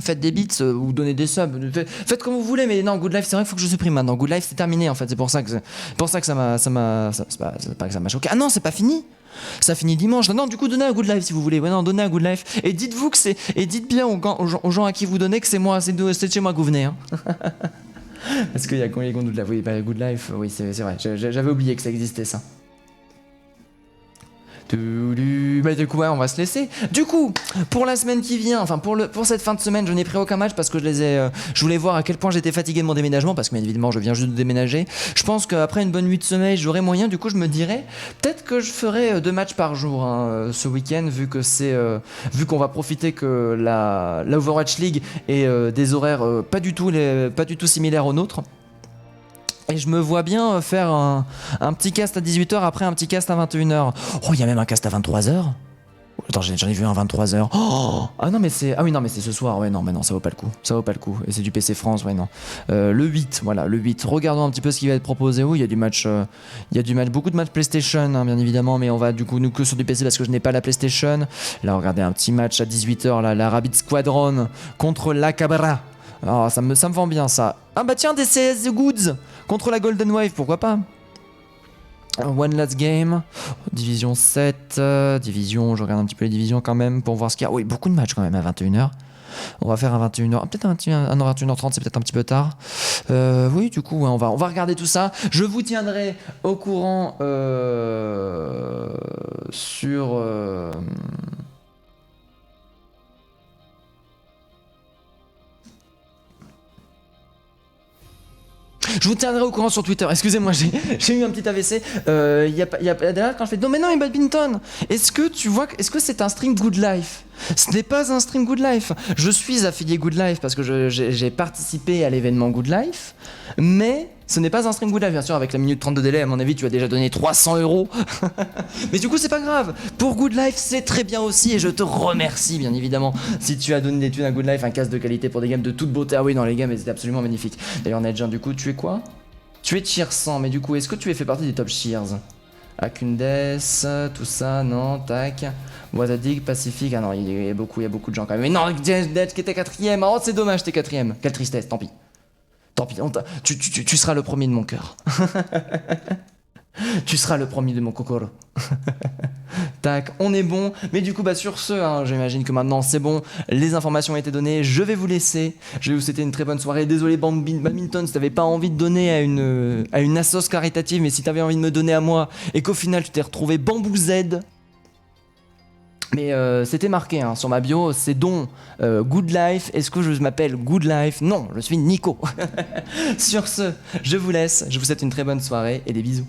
Speaker 2: faites des bits ou donnez des subs, faites comme vous voulez, mais non, Good Life, c'est vrai qu'il faut que je supprime maintenant. Good Life, c'est terminé en fait, c'est pour ça que ça m'a. C'est pas que ça m'a choqué. Ah non, c'est pas fini! Ça finit dimanche. Non, du coup, donnez un Good Life si vous voulez. Ouais, non, donnez un Good Life. Et dites-vous que c'est. Et dites bien aux gens à qui vous donnez que c'est moi, c'est de chez moi que vous venez. Hein. Parce qu'il y a combien de Good Life? Oui, bah, Good Life, oui, c'est vrai. J'avais oublié que ça existait, ça. Bah du coup ouais, on va se laisser. Du coup, pour la semaine qui vient, enfin pour cette fin de semaine, je n'ai pris aucun match parce que je voulais voir à quel point j'étais fatigué de mon déménagement parce que bien évidemment je viens juste de déménager. Je pense qu'après une bonne nuit de sommeil, j'aurai moyen. Du coup, je me dirais peut-être que je ferai 2 matchs par jour hein, ce week-end vu qu'on va profiter que la Overwatch League est des horaires pas du tout similaires aux nôtres. Et je me vois bien faire un petit cast à 18h, après un petit cast à 21h. Oh, il y a même un cast à 23h. Attends, j'en ai vu un 23h. Oh ah non, mais c'est... Ah oui, non, mais c'est ce soir. Ouais, non, mais non, ça vaut pas le coup. Ça vaut pas le coup. Et c'est du PC France, ouais, non. Le 8, voilà, le 8. Regardons un petit peu ce qui va être proposé. Oui, il y a du match... beaucoup de matchs PlayStation, hein, bien évidemment, mais on va du coup nous que sur du PC parce que je n'ai pas la PlayStation. Là, regardez un petit match à 18h, là, la Rabbit Squadron contre la Cabra. Oh, ça me vend bien, ça. Ah bah tiens, des CS The Goods contre la Golden Wave, pourquoi pas. One Last Game, Division 7, Division, je regarde un petit peu les divisions quand même pour voir ce qu'il y a. Oui, beaucoup de matchs quand même à 21h. On va faire à 21h, peut-être à 21h30, c'est peut-être un petit peu tard. Oui, du coup, ouais, on va regarder tout ça. Je vous tiendrai au courant sur... Je vous tiendrai au courant sur Twitter. Excusez-moi, j'ai eu un petit AVC. Derrière, quand je fais non, mais non, il badminton. Est-ce que c'est un stream Good Life? Ce n'est pas un stream Good Life. Je suis affilié Good Life parce que j'ai participé à l'événement Good Life, mais ce n'est pas un stream Good Life. Bien sûr, avec la minute 30 de délai, à mon avis, tu as déjà donné 300 €. Mais du coup, c'est pas grave. Pour Good Life, c'est très bien aussi et je te remercie, bien évidemment, si tu as donné des thunes à Good Life, un casque de qualité pour des games de toute beauté. Ah oui, non, les games, c'était absolument magnifique. D'ailleurs, Nedjan, du coup, tu es quoi? Tu es tier 100, mais du coup, est-ce que tu es fait partie des top cheers? Akundes, tout ça, non, tac. Wazadig, Pacifique, ah non, il y a beaucoup de gens quand même. Mais non, Dead qui était 4ème, oh c'est dommage, t'es 4ème. Quelle tristesse, tant pis. Tant pis, tu seras le premier de mon cœur. Tu seras le premier de mon kokoro. Tac, on est bon. Mais du coup, bah sur ce, hein, j'imagine que maintenant c'est bon. Les informations ont été données. Je vais vous laisser. Je vais vous souhaiter une très bonne soirée. Désolé, Badminton, si t'avais pas envie de donner à une assos caritative, mais si t'avais envie de me donner à moi et qu'au final tu t'es retrouvé Bambou Z. Mais c'était marqué hein, sur ma bio, c'est don Good Life. Est-ce que je m'appelle Good Life? Non, je suis Nico. Sur ce, je vous laisse. Je vous souhaite une très bonne soirée et des bisous.